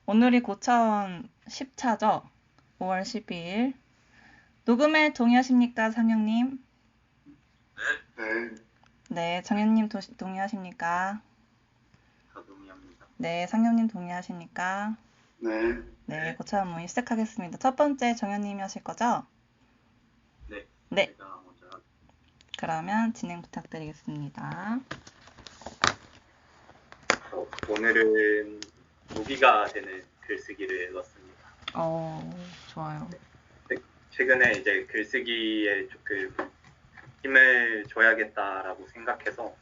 오늘이 고차원 10차죠? 5월 12일. 녹음에 동의하십니까, 상영님? 네, 네, 정현님 동의하십니까? 다 동의합니다. 네, 상영님 동의하십니까? 네, 네, 고차원 모임 시작하겠습니다. 첫 번째 정현님이 하실 거죠? 네, 네, 제가 먼저 그러면 진행 부탁드리겠습니다. 오늘은 무기가 되는 글쓰기를 읽었습니다. 좋아요. 최근에 이제 글쓰기에 조금 힘을 줘야겠다라고 생각해서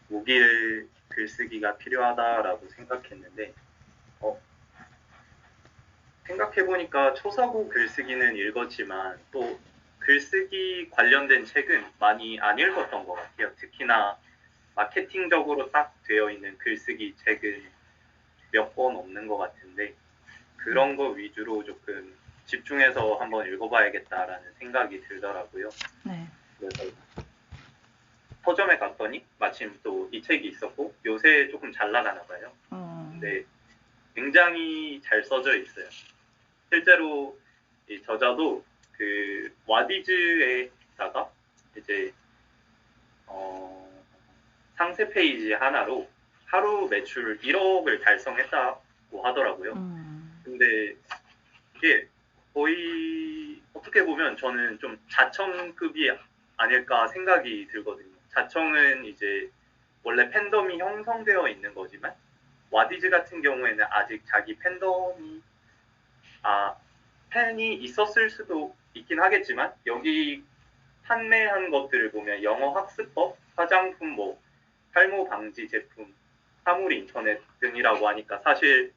무기를 글쓰기가 필요하다라고 생각했는데 생각해보니까 초사고 글쓰기는 읽었지만 또 글쓰기 관련된 책은 많이 안 읽었던 것 같아요. 특히나 마케팅적으로 딱 되어 있는 글쓰기 책은 몇 권 없는 것 같은데 그런 거 위주로 조금 집중해서 한번 읽어봐야겠다라는 생각이 들더라고요. 네. 그래서 서점에 갔더니 마침 또 이 책이 있었고 요새 조금 잘 나가나 봐요. 근데 굉장히 잘 써져 있어요. 실제로 이 저자도 그 와디즈에다가 이제 상세 페이지 하나로 하루 매출 1억을 달성했다고 하더라고요. 근데 이게 거의 어떻게 보면 저는 좀 자청급이 아닐까 생각이 들거든요. 자청은 이제 원래 팬덤이 형성되어 있는 거지만 와디즈 같은 경우에는 아직 자기 팬이 있었을 수도 있긴 하겠지만 여기 판매한 것들을 보면 영어 학습법, 화장품, 탈모 방지 제품, 사물 인터넷 등이라고 하니까 사실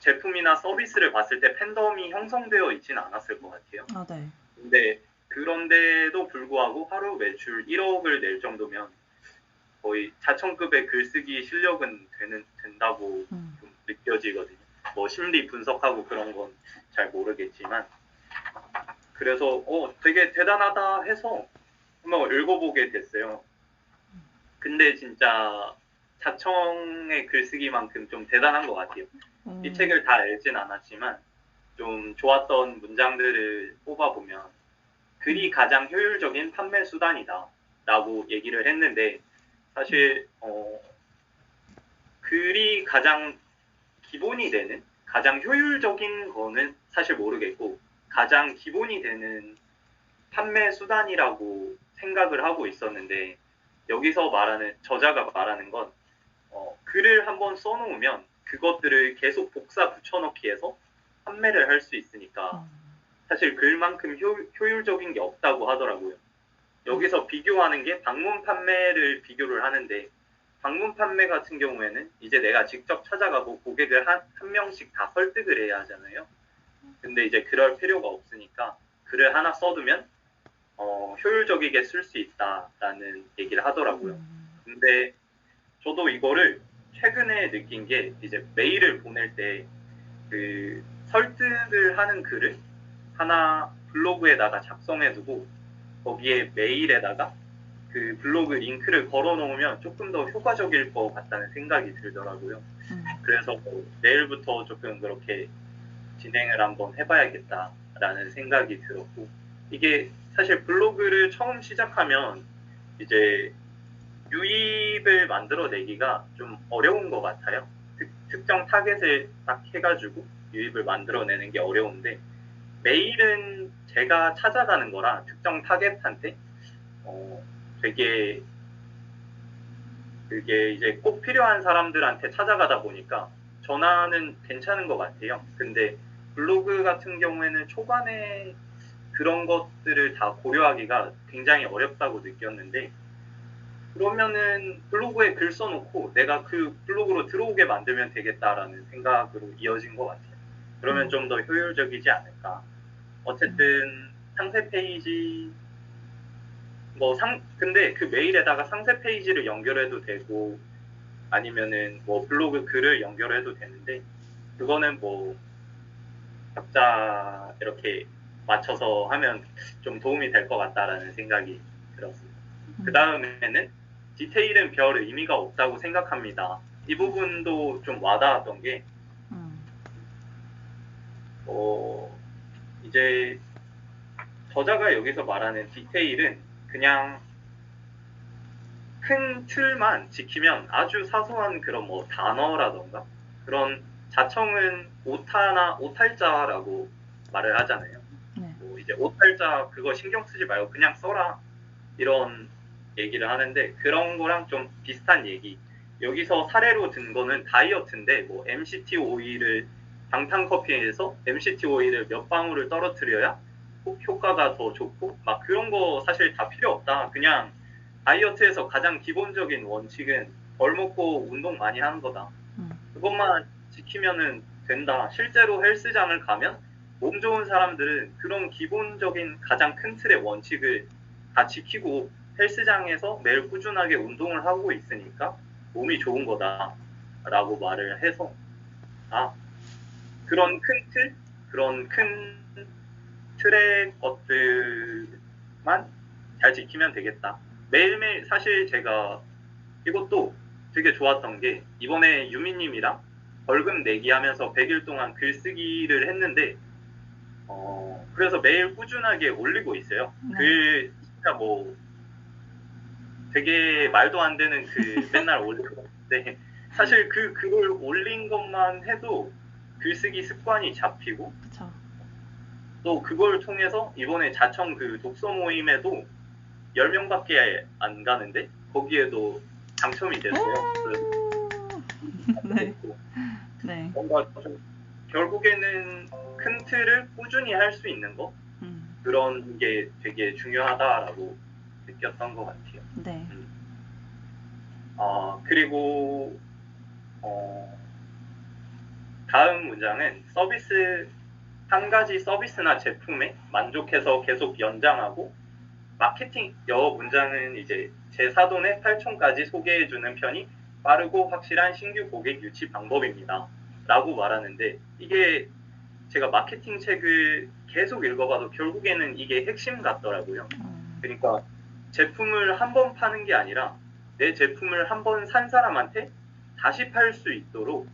제품이나 서비스를 봤을 때 팬덤이 형성되어 있지는 않았을 것 같아요. 네. 근데 그런데도 불구하고 하루 매출 1억을 낼 정도면 거의 자청급의 글쓰기 실력은 된다고 좀 느껴지거든요. 심리 분석하고 그런 건 잘 모르겠지만 그래서 되게 대단하다 해서 한번 읽어보게 됐어요. 근데 진짜 자청의 글쓰기만큼 좀 대단한 것 같아요. 이 책을 다 읽진 않았지만 좀 좋았던 문장들을 뽑아보면 글이 가장 효율적인 판매 수단이다 라고 얘기를 했는데 사실 글이 가장 기본이 되는 가장 효율적인 거는 사실 모르겠고 가장 기본이 되는 판매 수단이라고 생각을 하고 있었는데 여기서 저자가 말하는 건 글을 한번 써놓으면 그것들을 계속 복사 붙여넣기 해서 판매를 할 수 있으니까 사실 글만큼 효율적인 게 없다고 하더라고요. 여기서 비교하는 게 방문 판매를 비교를 하는데 방문 판매 같은 경우에는 이제 내가 직접 찾아가고 고객을 한 명씩 다 설득을 해야 하잖아요. 근데 이제 그럴 필요가 없으니까 글을 하나 써두면 효율적이게 쓸 수 있다라는 얘기를 하더라고요. 근데 저도 이거를 최근에 느낀 게 이제 메일을 보낼 때 그 설득을 하는 글을 하나 블로그에다가 작성해두고 거기에 메일에다가 그 블로그 링크를 걸어놓으면 조금 더 효과적일 것 같다는 생각이 들더라고요. 그래서 내일부터 조금 그렇게 진행을 한번 해봐야겠다라는 생각이 들었고 이게 사실 블로그를 처음 시작하면 이제 유입을 만들어내기가 좀 어려운 것 같아요. 특정 타겟을 딱 해가지고 유입을 만들어내는 게 어려운데 메일은 제가 찾아가는 거라 특정 타겟한테 되게 그게 이제 꼭 필요한 사람들한테 찾아가다 보니까 전화는 괜찮은 것 같아요. 근데 블로그 같은 경우에는 초반에 그런 것들을 다 고려하기가 굉장히 어렵다고 느꼈는데 그러면은 블로그에 글 써놓고 내가 그 블로그로 들어오게 만들면 되겠다라는 생각으로 이어진 것 같아요. 그러면 좀 더 효율적이지 않을까. 어쨌든 상세 페이지 근데 그 메일에다가 상세 페이지를 연결해도 되고 아니면은 블로그 글을 연결해도 되는데 그거는 각자 이렇게 맞춰서 하면 좀 도움이 될 것 같다라는 생각이 들었습니다. 그 다음에는 디테일은 별 의미가 없다고 생각합니다 이 부분도 좀 와닿았던 게 이제 저자가 여기서 말하는 디테일은 그냥 큰 틀만 지키면 아주 사소한 그런 뭐 단어라던가 그런 자청은 오탈자라고 말을 하잖아요. 네. 뭐 이제 오탈자 그거 신경 쓰지 말고 그냥 써라 이런 얘기를 하는데 그런 거랑 좀 비슷한 얘기. 여기서 사례로 든 거는 다이어트인데 뭐 MCT 오일을 방탄커피에서 MCT 오일을 몇 방울을 떨어뜨려야 효과가 더 좋고 막 그런 거 사실 다 필요 없다. 그냥 다이어트에서 가장 기본적인 원칙은 벌 먹고 운동 많이 하는 거다. 그것만 지키면은 된다. 실제로 헬스장을 가면 몸 좋은 사람들은 그런 기본적인 가장 큰 틀의 원칙을 다 지키고 헬스장에서 매일 꾸준하게 운동을 하고 있으니까 몸이 좋은 거다 라고 말을 해서 그런 큰 틀? 그런 큰 틀의 것들만 잘 지키면 되겠다. 매일매일 사실 제가 이것도 되게 좋았던 게 이번에 유미님이랑 벌금 내기 하면서 100일 동안 글쓰기를 했는데 그래서 매일 꾸준하게 올리고 있어요. 글 진짜 뭐 되게 말도 안 되는 맨날 올리고 있는데 사실 그걸 올린 것만 해도 글쓰기 습관이 잡히고 그쵸. 또 그걸 통해서 이번에 자청 그 독서 모임에도 10명밖에 안 가는데 거기에도 당첨이 됐어요. 네. 네. 뭔가 좀 결국에는 큰 틀을 꾸준히 할 수 있는 거 그런 게 되게 중요하다라고 느꼈던 것 같아요. 네. 그리고 다음 문장은 한 가지 서비스나 제품에 만족해서 계속 연장하고 마케팅 문장은 이제 제 사돈의 8촌까지 소개해주는 편이 빠르고 확실한 신규 고객 유치 방법입니다. 라고 말하는데 이게 제가 마케팅 책을 계속 읽어봐도 결국에는 이게 핵심 같더라고요. 그러니까 제품을 한 번 파는 게 아니라 내 제품을 한 번 산 사람한테 다시 팔 수 있도록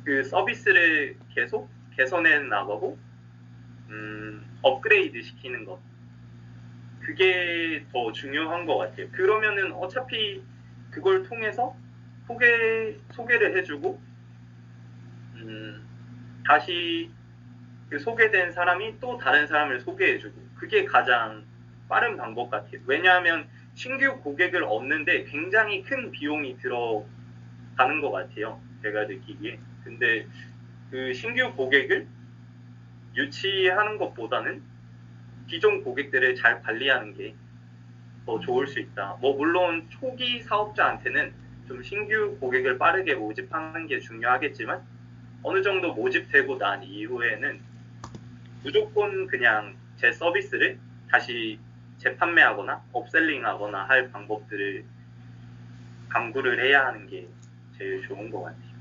그 서비스를 계속 개선해 나가고 업그레이드 시키는 것. 그게 더 중요한 것 같아요. 그러면은 어차피 그걸 통해서 소개를 해주고 다시 그 소개된 사람이 또 다른 사람을 소개해주고 그게 가장 빠른 방법 같아요. 왜냐하면 신규 고객을 얻는데 굉장히 큰 비용이 들어가는 것 같아요. 제가 느끼기에. 근데 그 신규 고객을 유치하는 것보다는 기존 고객들을 잘 관리하는 게 더 좋을 수 있다. 뭐 물론 초기 사업자한테는 좀 신규 고객을 빠르게 모집하는 게 중요하겠지만 어느 정도 모집되고 난 이후에는 무조건 그냥 제 서비스를 다시 재판매하거나 업셀링하거나 할 방법들을 강구를 해야 하는 게 제일 좋은 것 같아요.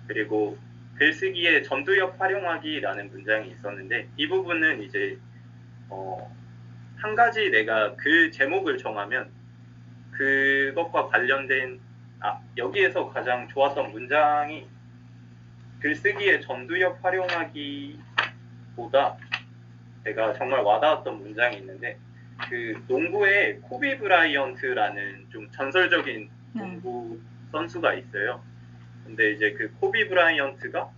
그리고 글쓰기에 전두엽 활용하기라는 문장이 있었는데 이 부분은 이제 한 가지 내가 글 제목을 정하면 그것과 관련된 여기에서 가장 좋았던 문장이 글쓰기에 전두엽 활용하기보다 제가 정말 와닿았던 문장이 있는데 그 농구에 코비 브라이언트라는 좀 전설적인 농구 선수가 있어요. 근데 이제 그 코비 브라이언트가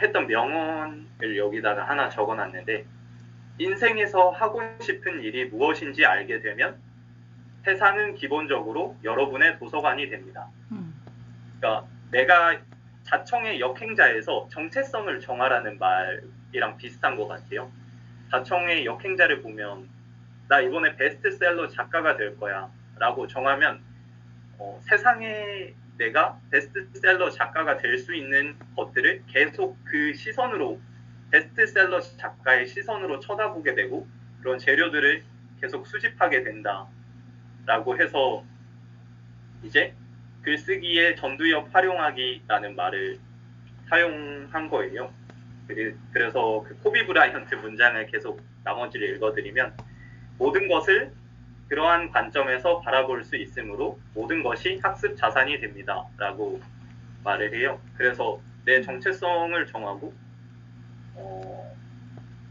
했던 명언을 여기다가 하나 적어놨는데 인생에서 하고 싶은 일이 무엇인지 알게 되면 세상은 기본적으로 여러분의 도서관이 됩니다. 그러니까 내가 자청의 역행자에서 정체성을 정하라는 말이랑 비슷한 것 같아요. 자청의 역행자를 보면 나 이번에 베스트셀러 작가가 될 거야 라고 정하면 세상에 내가 베스트셀러 작가가 될 수 있는 것들을 계속 그 시선으로 베스트셀러 작가의 시선으로 쳐다보게 되고 그런 재료들을 계속 수집하게 된다 라고 해서 이제 글쓰기에 전두엽 활용하기라는 말을 사용한 거예요. 그래서 그 코비 브라이언트 문장을 계속 나머지를 읽어드리면 모든 것을 그러한 관점에서 바라볼 수 있으므로 모든 것이 학습 자산이 됩니다. 라고 말을 해요. 그래서 내 정체성을 정하고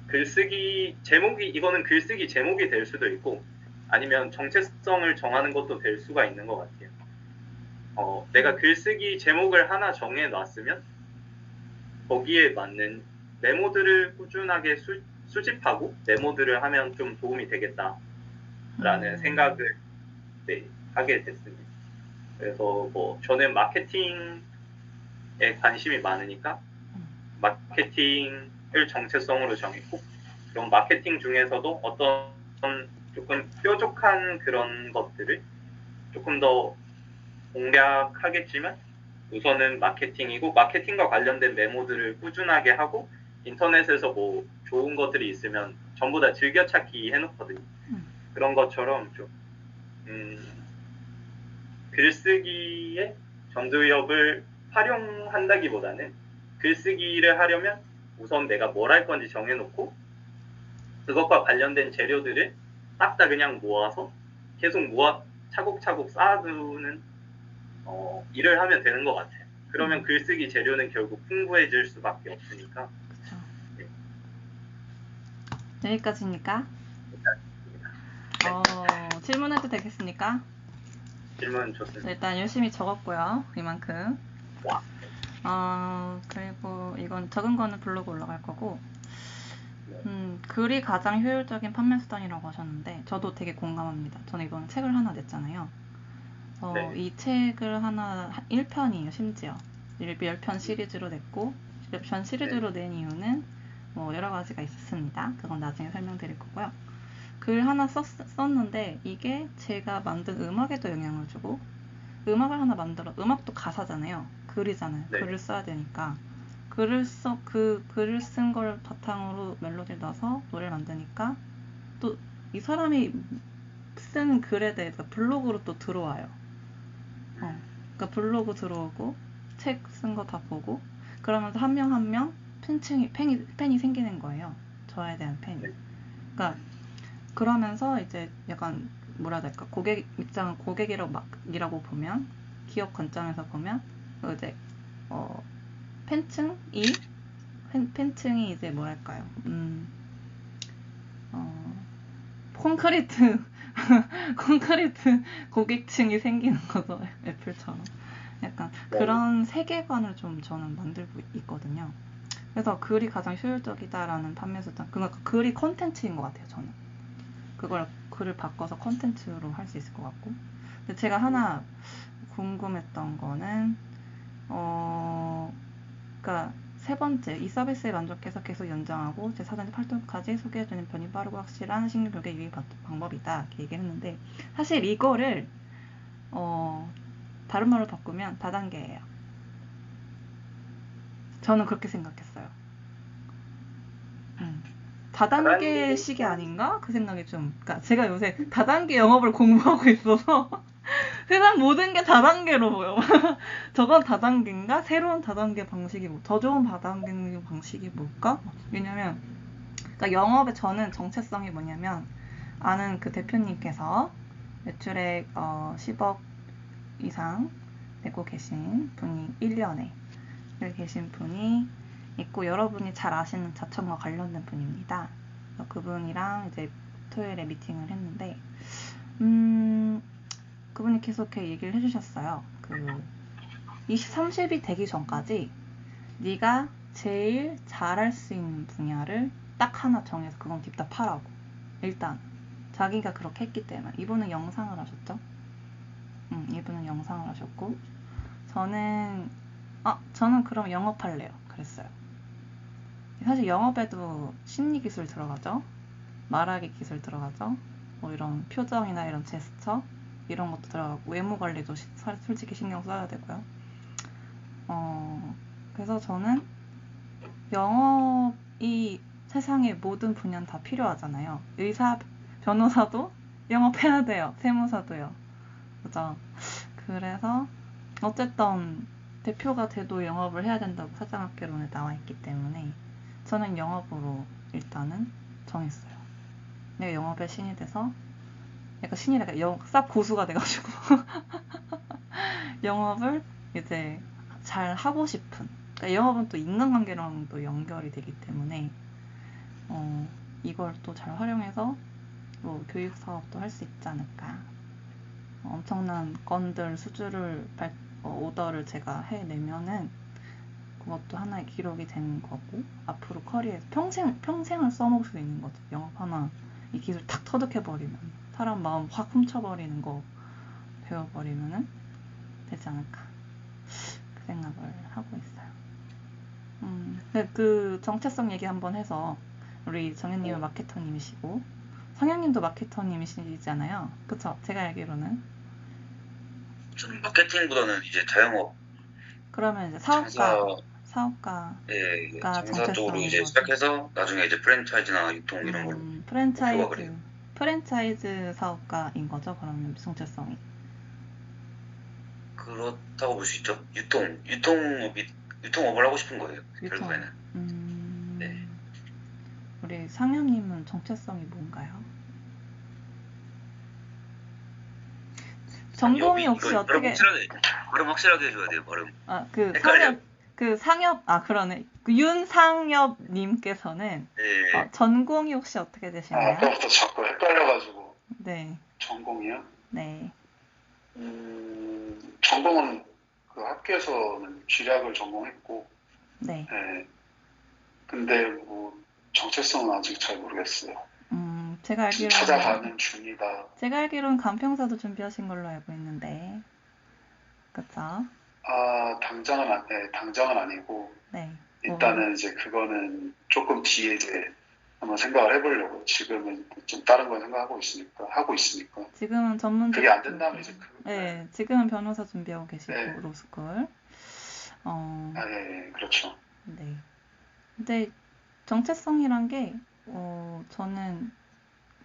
글쓰기 제목이 이거는 글쓰기 제목이 될 수도 있고 아니면 정체성을 정하는 것도 될 수가 있는 것 같아요. 내가 글쓰기 제목을 하나 정해놨으면 거기에 맞는 메모들을 꾸준하게 수집하고 메모들을 하면 좀 도움이 되겠다라는 생각을 하게 됐습니다. 그래서 저는 마케팅에 관심이 많으니까 마케팅을 정체성으로 정했고 그럼 마케팅 중에서도 어떤 조금 뾰족한 그런 것들을 조금 더 공략하겠지만 우선은 마케팅이고 마케팅과 관련된 메모들을 꾸준하게 하고 인터넷에서 뭐 좋은 것들이 있으면 전부 다 즐겨찾기 해놓거든요. 그런 것처럼 좀 글쓰기의 전두엽을 활용한다기보다는 글쓰기를 하려면 우선 내가 뭘 할 건지 정해놓고 그것과 관련된 재료들을 딱 다 그냥 모아서 계속 차곡차곡 쌓아두는 일을 하면 되는 것 같아요. 그러면 글쓰기 재료는 결국 풍부해질 수밖에 없으니까. 그쵸. 네. 여기까지입니까? 질문해도 되겠습니까? 질문 좋습니다. 일단 열심히 적었고요. 이만큼. 그리고 이건 적은 거는 블로그 올라갈 거고. 글이 가장 효율적인 판매 수단이라고 하셨는데 저도 되게 공감합니다. 저는 이번 책을 하나 냈잖아요. 네. 이 책을 1편이에요, 심지어. 10편 시리즈로 냈고, 10편 시리즈로 낸 이유는 뭐 여러 가지가 있었습니다. 그건 나중에 설명드릴 거고요. 글 하나 썼는데 이게 제가 만든 음악에도 영향을 주고, 음악을 하나 음악도 가사잖아요. 글이잖아요. 네. 글을 써야 되니까. 글을 쓴 걸 바탕으로 멜로디를 넣어서 노래를 만드니까 또 이 사람이 쓴 글에 대해서 블로그로 또 들어와요. 그러니까 블로그 들어오고 책 쓴 거 다 보고 그러면서 한 명 한 명 팬이 생기는 거예요. 저에 대한 팬이. 그러니까 그러면서 이제 약간 뭐라 해야 될까 고객이라고 보면 기업 관점에서 보면 이제 팬층이 이제 뭐랄까요 콘크리트 고객층이 생기는 거죠. 애플처럼. 약간 그런 세계관을 좀 저는 만들고 있거든요. 그래서 글이 가장 효율적이다라는 판매 수단. 그러니까 글이 컨텐츠인 것 같아요. 저는. 글을 바꿔서 컨텐츠로 할 수 있을 것 같고. 근데 제가 하나 궁금했던 거는 그러니까 세 번째, 이 서비스에 만족해서 계속 연장하고 제 4단계 활동까지 소개해주는 편이 빠르고 확실한 신규 교육의 유익 방법이다. 이렇게 얘기를 했는데 사실 이거를 다른 말로 바꾸면 다단계예요. 저는 그렇게 생각했어요. 다단계식이 아닌가? 그 생각이 좀. 그러니까 제가 요새 다단계 영업을 공부하고 있어서 세상 모든 게 다단계로 보여. 저건 다단계인가? 새로운 다단계 방식이 더 좋은 다단계 방식이 뭘까? 왜냐면 그러니까 영업의 저는 정체성이 뭐냐면 아는 그 대표님께서 매출액 10억 이상 내고 계신 분이 1년에 계신 분이 있고 여러분이 잘 아시는 자청과 관련된 분입니다. 그분이랑 이제 토요일에 미팅을 했는데 그분이 계속 이렇게 얘기를 해주셨어요. 30이 되기 전까지 네가 제일 잘할 수 있는 분야를 딱 하나 정해서 그건 딥다 파라고. 일단 자기가 그렇게 했기 때문에. 이분은 영상을 하셨죠? 이분은 영상을 하셨고 저는 그럼 영업할래요. 그랬어요. 사실 영업에도 심리 기술 들어가죠. 말하기 기술 들어가죠. 뭐 이런 표정이나 이런 제스처 이런 것도 들어가고 외모 관리도 솔직히 신경 써야 되고요. 그래서 저는 영업이 세상의 모든 분야는 다 필요하잖아요. 의사, 변호사도 영업해야 돼요. 세무사도요. 그죠? 그래서 어쨌든 대표가 돼도 영업을 해야 된다고 사장학개론에 나와 있기 때문에 저는 영업으로 일단은 정했어요. 내가 영업의 신이 돼서 약간 신이랄까 싹 고수가 돼가지고 영업을 이제 잘 하고 싶은. 그러니까 영업은 또 인간관계랑 또 연결이 되기 때문에 이걸 또 잘 활용해서 뭐 교육 사업도 할 수 있지 않을까. 엄청난 건들 수주를 오더를 제가 해내면은 그것도 하나의 기록이 되는 거고 앞으로 커리어에서 평생을 써먹을 수 있는 거죠. 영업 하나 이 기술 탁 터득해버리면 사람 마음 확 훔쳐버리는 거 배워버리면은 되지 않을까 그 생각을 하고 있어요. 근데 그 정체성 얘기 한번 해서 우리 정현님은 마케터님이시고 성현님도 마케터님이시잖아요. 그쵸? 제가 알기로는. 저는 마케팅보다는 이제 자영업 그러면 이제 사업가가 장사 쪽으로 정체성인 이제 거죠. 시작해서 나중에 이제 프랜차이즈나 유통 이런 걸로 목표가 그래요. 프랜차이즈 사업가인 거죠. 그러면 정체성이. 그렇다고 볼 수 있죠. 유통업을 하고 싶은 거예요. 결국에는. 네. 우리 상현님은 정체성이 뭔가요? 전공이 혹시 어떻게? 발음 확실하게 해줘야 돼요. 발음. 그러네. 그 윤상엽님께서는 네. 전공이 혹시 어떻게 되시나요? 아까부터 자꾸 헷갈려가지고. 네. 전공이요? 네. 전공은 그 학교에서는 쥐약을 전공했고. 네. 네. 근데 뭐 정체성은 아직 잘 모르겠어요. 제가 알기로는 찾아가는 중이다. 제가 알기로는 간평사도 준비하신 걸로 알고 있는데, 그쵸? 당장은 아니고. 네. 일단은 이제 그거는 조금 뒤에 이제 한번 생각을 해보려고. 지금은 좀 다른 걸 생각하고 있으니까. 지금은 전문직. 그게 안 된다면 이제 네, 지금은 변호사 준비하고 계시고, 네. 로스쿨. 네, 그렇죠. 네. 근데 정체성이란 게, 저는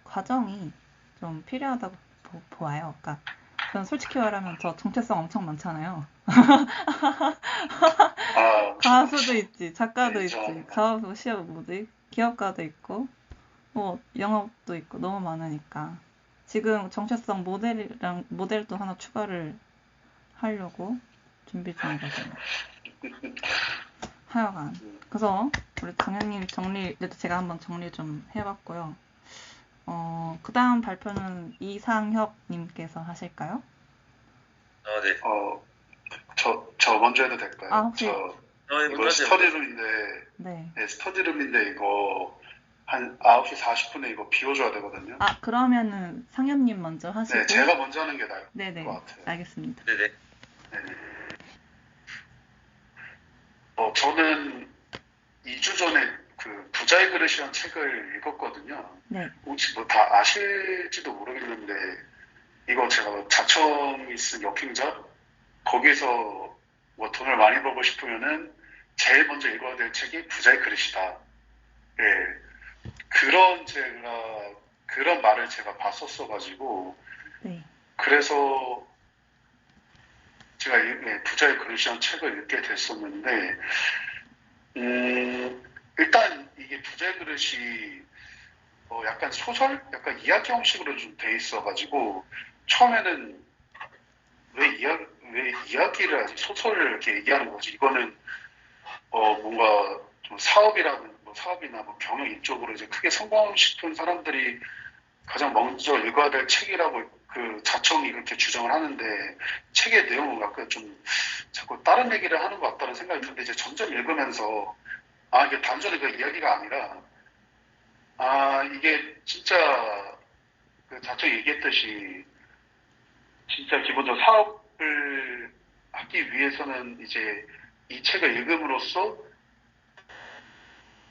과정이 좀 필요하다고 보아요. 그러니까 저는 솔직히 말하면 저 정체성 엄청 많잖아요. 가수도 있지, 작가도 있지, 기업가도 있고, 뭐 영업도 있고 너무 많으니까 지금 정체성 모델도 하나 추가를 하려고 준비 중이거든요. 하여간 그래서 우리 정현님 제가 한번 정리 좀 해봤고요. 그 다음 발표는 이상혁님께서 하실까요? 네. 저 먼저 해도 될까요? 혹시. 이거 스터디룸인데. 네. 네, 스터디룸인데 이거 한 9시 40분에 이거 비워줘야 되거든요. 그러면은 상엽님 먼저 하시고. 네, 제가 먼저 하는 게 나을 것 같아요. 알겠습니다. 네네. 저는 2주 전에 그 부자의 그릇이라는 책을 읽었거든요. 네. 혹시 뭐 다 아실지도 모르겠는데 이거 제가 자청이 쓴 역행자 거기서 뭐 돈을 많이 벌고 싶으면은 제일 먼저 읽어야 될 책이 부자의 그릇이다. 예. 그런 말을 제가 봤었어가지고 네. 그래서 제가 부자의 그릇이라는 책을 읽게 됐었는데 일단 이게 부자의 그릇이 약간 소설, 약간 이야기 형식으로 좀 돼 있어가지고 처음에는 왜 이야기를 하지? 소설을 이렇게 얘기하는 거지. 이거는 뭔가 좀 사업이나 뭐 경영 이쪽으로 이제 크게 성공하고 싶은 사람들이 가장 먼저 읽어야 될 책이라고 그 자청이 그렇게 주장을 하는데 책의 내용은 약간 좀 자꾸 다른 얘기를 하는 것 같다는 생각이 드는데 이제 점점 읽으면서 이게 단순히 그 이야기가 아니라 이게 진짜 그 자청이 얘기했듯이 진짜 기본적으로 사업을 하기 위해서는 이제 이 책을 읽음으로써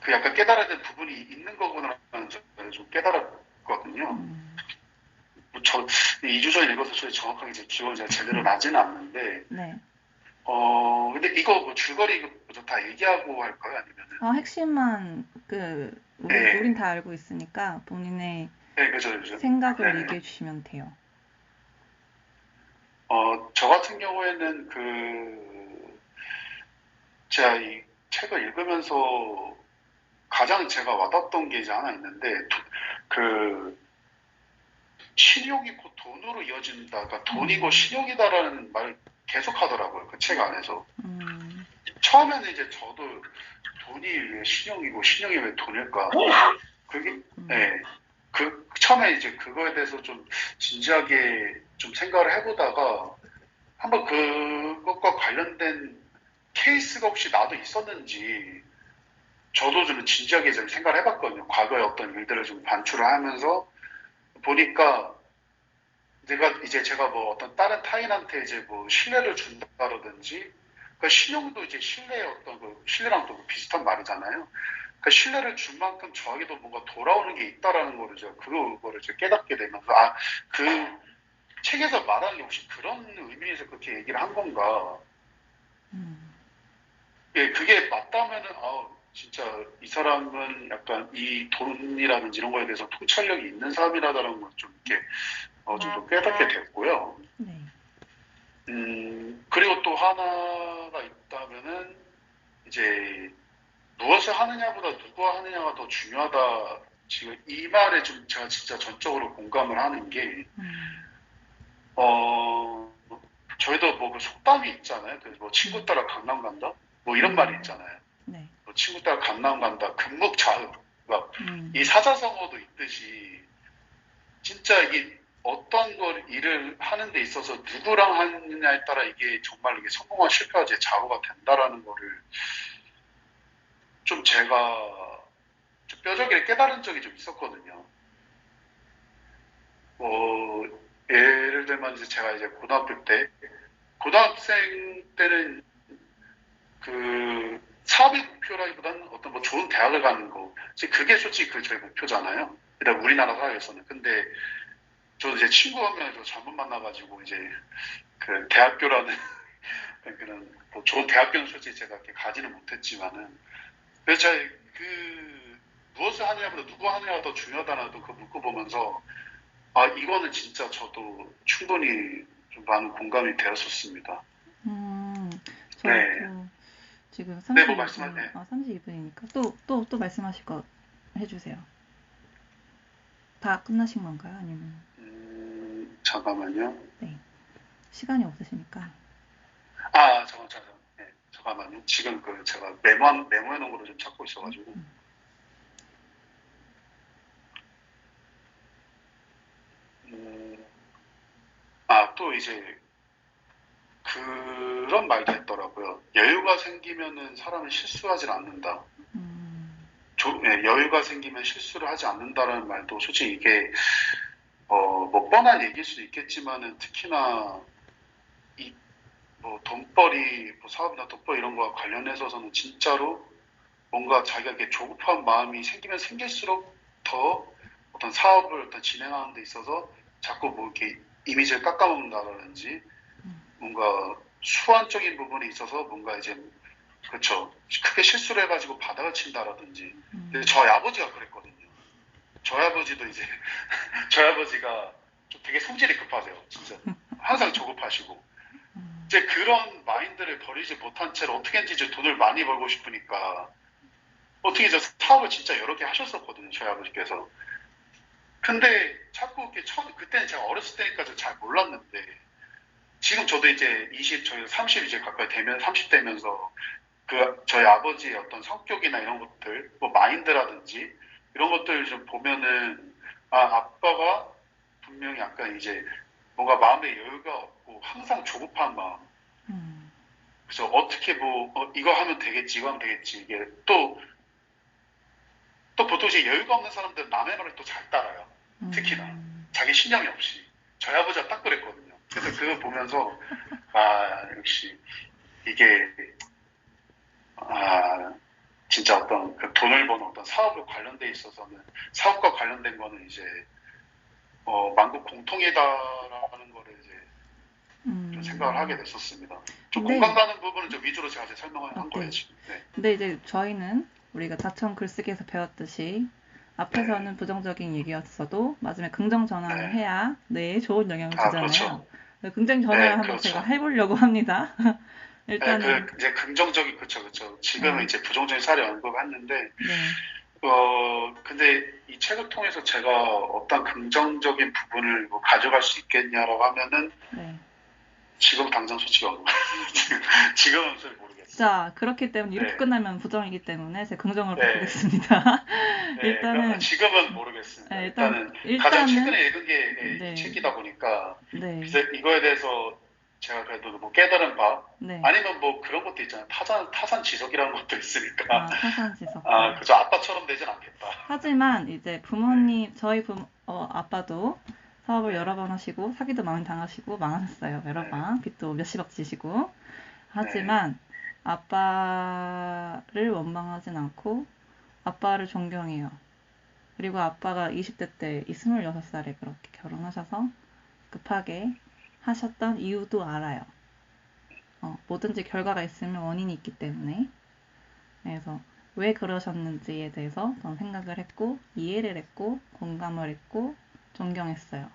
그 약간 깨달아야 될 부분이 있는 거구나라는 걸 좀 깨달았거든요. 저 2주 전에 읽어서 정확하게 이제 기억이 제대로 나지는 않는데. 네. 근데 이거 뭐 줄거리 다 얘기하고 할까요? 아니면은? 핵심만 우린 다 알고 있으니까 본인의 그죠. 생각을 얘기해 주시면 돼요. 저 같은 경우에는 제가 이 책을 읽으면서 가장 제가 와닿았던 게 이제 하나 있는데 신용이고 돈으로 이어진다가 돈이고 음. 신용이다라는 말 계속 하더라고요. 그 책 안에서. 음. 처음에는 이제 저도 돈이 왜 신용이고 신용이 왜 돈일까? 그게, 예. 처음에 이제 그거에 대해서 좀 진지하게 좀 생각을 해보다가 한번 그것과 관련된 케이스가 혹시 나도 있었는지 저도 좀 진지하게 좀 생각을 해봤거든요. 과거의 어떤 일들을 좀 반추를 하면서 보니까 제가 뭐 어떤 다른 타인한테 이제 뭐 신뢰를 준다라든지 그 신용도 이제 신뢰의 어떤 그 신뢰랑 또 비슷한 말이잖아요. 그 신뢰를 준 만큼 저에게도 뭔가 돌아오는 게 있다라는 거를 제가 그거를 이제 깨닫게 되면서 그 책에서 말하는 게 혹시 그런 의미에서 그렇게 얘기를 한 건가? 음. 예, 그게 맞다면은 진짜 이 사람은 약간 이 돈이라든지 이런 거에 대해서 통찰력이 있는 사람이라는 걸 좀 이렇게 좀 더 깨닫게 됐고요. 네. 그리고 또 하나가 있다면은 이제 무엇을 하느냐보다 누가 하느냐가 더 중요하다. 지금 이 말에 좀 제가 진짜 전적으로 공감을 하는 게 어, 저희도 뭐 그 속담이 있잖아요. 그래서 뭐 친구 따라 강남 간다? 뭐 이런 말이 있잖아요. 네. 뭐 친구 따라 강남 간다. 금묵자흑. 그러니까 음. 이 사자성어도 있듯이 진짜 이게 어떤 걸 일을 하는 데 있어서 누구랑 하느냐에 따라 이게 정말 이게 성공과 실패가 제 좌우가 된다라는 거를 좀 제가 좀 뼈저리게 깨달은 적이 좀 있었거든요. 예를 들면 이제 제가 이제 고등학생 때는 그 사업의 목표라기보다는 어떤 뭐 좋은 대학을 가는 거. 그게 솔직히 그 저희 목표잖아요. 일단 우리나라 사회에서는. 근데 저도 이제 친구 한 명을 잘못 만나가지고 이제 그 대학교라는 그런 뭐 좋은 대학교는 솔직히 제가 이렇게 가지는 못했지만은 그래서 제가 무엇을 하느냐보다 누구 하느냐가 더 중요하다는 그 묶어보면서 이거는 진짜 저도 충분히 좀 많은 공감이 되었었습니다. 저도 네. 지금 네, 뭐 32분, 말씀하세요. 32분이니까 또 말씀하실 거 해주세요. 다 끝나신 건가요? 아니면? 잠깐만요. 네. 시간이 없으시니까. 잠깐만요. 네, 잠깐만요. 지금 제가 메모해놓은 거를 좀 찾고 있어가지고. 또 이제 그런 말도 했더라고요. 여유가 생기면은 사람은 실수하지 않는다. 여유가 생기면 실수를 하지 않는다라는 말도 솔직히 이게 뭐 뻔한 얘기일 수도 있겠지만은 특히나 뭐 돈벌이, 뭐 사업이나 돈벌이 이런 거와 관련해서는 진짜로 뭔가 자기가 이렇게 조급한 마음이 생기면 생길수록 더 어떤 사업을 어떤 진행하는 데 있어서 자꾸 뭐 이렇게 이미지를 깎아먹는다든지 뭔가 수완적인 부분에 있어서 뭔가 이제 그렇죠. 크게 실수를 해가지고 바닥을 친다라든지. 근데 저희 아버지가 그랬거든요. 저희 아버지도 이제 저희 아버지가 좀 되게 성질이 급하세요. 진짜 항상 조급하시고 이제 그런 마인드를 버리지 못한 채로 어떻게든지 이제 돈을 많이 벌고 싶으니까 어떻게 이제 사업을 진짜 여러 개 하셨었거든요. 저희 아버지께서. 근데 자꾸 이렇게 그때는 제가 어렸을 때니까 잘 몰랐는데 지금 저도 이제 저희 30 이제 가까이 되면 30 되면서 저희 아버지의 어떤 성격이나 이런 것들, 뭐 마인드라든지 이런 것들 좀 보면은 아빠가 분명히 약간 이제 뭔가 마음에 여유가 없고 항상 조급한 마음. 그래서 어떻게 이거 하면 되겠지, 이거 하면 되겠지. 이게 또 보통 이제 여유가 없는 사람들은 남의 말을 또 잘 따라요. 특히나 자기 신념이 없이. 저희 아버지가 딱 그랬거든요. 그래서 그거 보면서 역시 이게 진짜 어떤 그 돈을 버는 어떤 사업에 관련돼 있어서는 사업과 관련된 거는 이제 만국 공통이다라는 거를 이제 좀 생각을 하게 됐었습니다. 좀 공감 가는 부분은 좀 위주로 제가 이제 설명을 한 거예요 지금. 네. 근데 이제 저희는 우리가 자천 글쓰기에서 배웠듯이 앞에서는 부정적인 얘기였어도 마지막에 긍정 전환을 해야 뇌에 좋은 영향을 주잖아요. 그렇죠. 긍정 전환을 한번 그렇죠. 제가 해보려고 합니다. 일단은 이제 긍정적인 그렇죠. 지금은 이제 부정적인 사례 언급했는데 근데 이 책을 통해서 제가 어떤 긍정적인 부분을 뭐 가져갈 수 있겠냐라고 하면은 네. 지금 당장 솔직히 없는 지금은 잘 모르겠어요. 자, 그렇기 때문에 이렇게 네. 끝나면 부정이기 때문에 제가 긍정으로 네. 바꾸겠습니다. 네, 일단은 지금은 모르겠습니다. 네, 일단은 가장 일단은 최근에 읽은 게 이 네. 책이다 보니까 네. 이거에 대해서 제가 그래도 뭐 깨달은 바 네. 아니면 뭐 그런 것도 있잖아요. 타산지석이라는 것도 있으니까. 타산지석. 그죠. 아빠처럼 되진 않겠다. 하지만 이제 부모님, 저희 아빠도 사업을 네. 여러 번 하시고 사기도 많이 당하시고 망하셨어요. 여러 네. 번. 빚도 몇십억 지시고. 하지만 아빠를 원망하진 않고 아빠를 존경해요. 그리고 아빠가 20대 때 26살에 그렇게 결혼하셔서 급하게 하셨던 이유도 알아요. 뭐든지 결과가 있으면 원인이 있기 때문에. 그래서 왜 그러셨는지에 대해서 저는 생각을 했고, 이해를 했고, 공감을 했고, 존경했어요.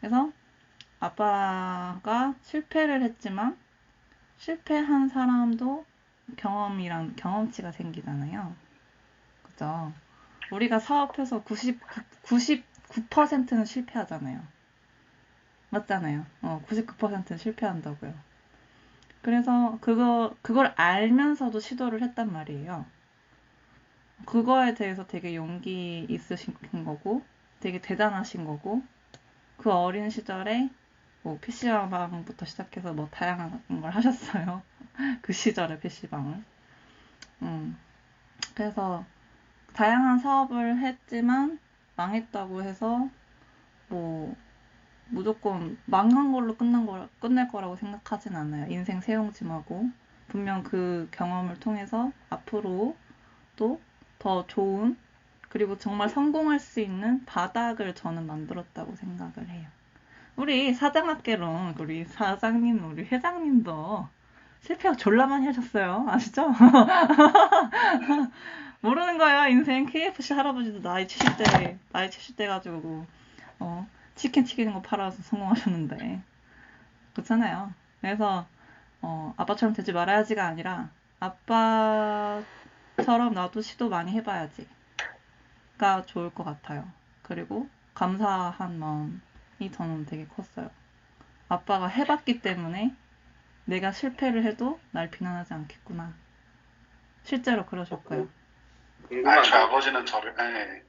그래서 아빠가 실패를 했지만, 실패한 사람도 경험치가 생기잖아요. 그죠? 우리가 사업해서 99%는 실패하잖아요. 맞잖아요. 99%는 실패한다고요. 그래서 그걸 알면서도 시도를 했단 말이에요. 그거에 대해서 되게 용기 있으신 거고, 되게 대단하신 거고, 그 어린 시절에 뭐 PC방부터 시작해서 뭐 다양한 걸 하셨어요. 그 시절에 PC방을. 그래서 다양한 사업을 했지만 망했다고 해서 뭐 무조건 망한 걸로 끝낼 거라고 생각하진 않아요. 인생 새옹짐하고 분명 그 경험을 통해서 앞으로 또 더 좋은 그리고 정말 성공할 수 있는 바닥을 저는 만들었다고 생각을 해요. 우리 사장학개론 우리 사장님, 우리 회장님도 실패가 졸라 많이 하셨어요. 아시죠? 모르는 거야. 인생 KFC 할아버지도 나이 70대 가지고 치킨 튀기는 거 팔아서 성공하셨는데 그렇잖아요. 그래서 아빠처럼 되지 말아야지가 아니라 아빠처럼 나도 시도 많이 해봐야지가 좋을 것 같아요. 그리고 감사한 마음이 저는 되게 컸어요. 아빠가 해봤기 때문에 내가 실패를 해도 날 비난하지 않겠구나. 실제로 그러셨고요. 궁금한 제 게 아버지는 저를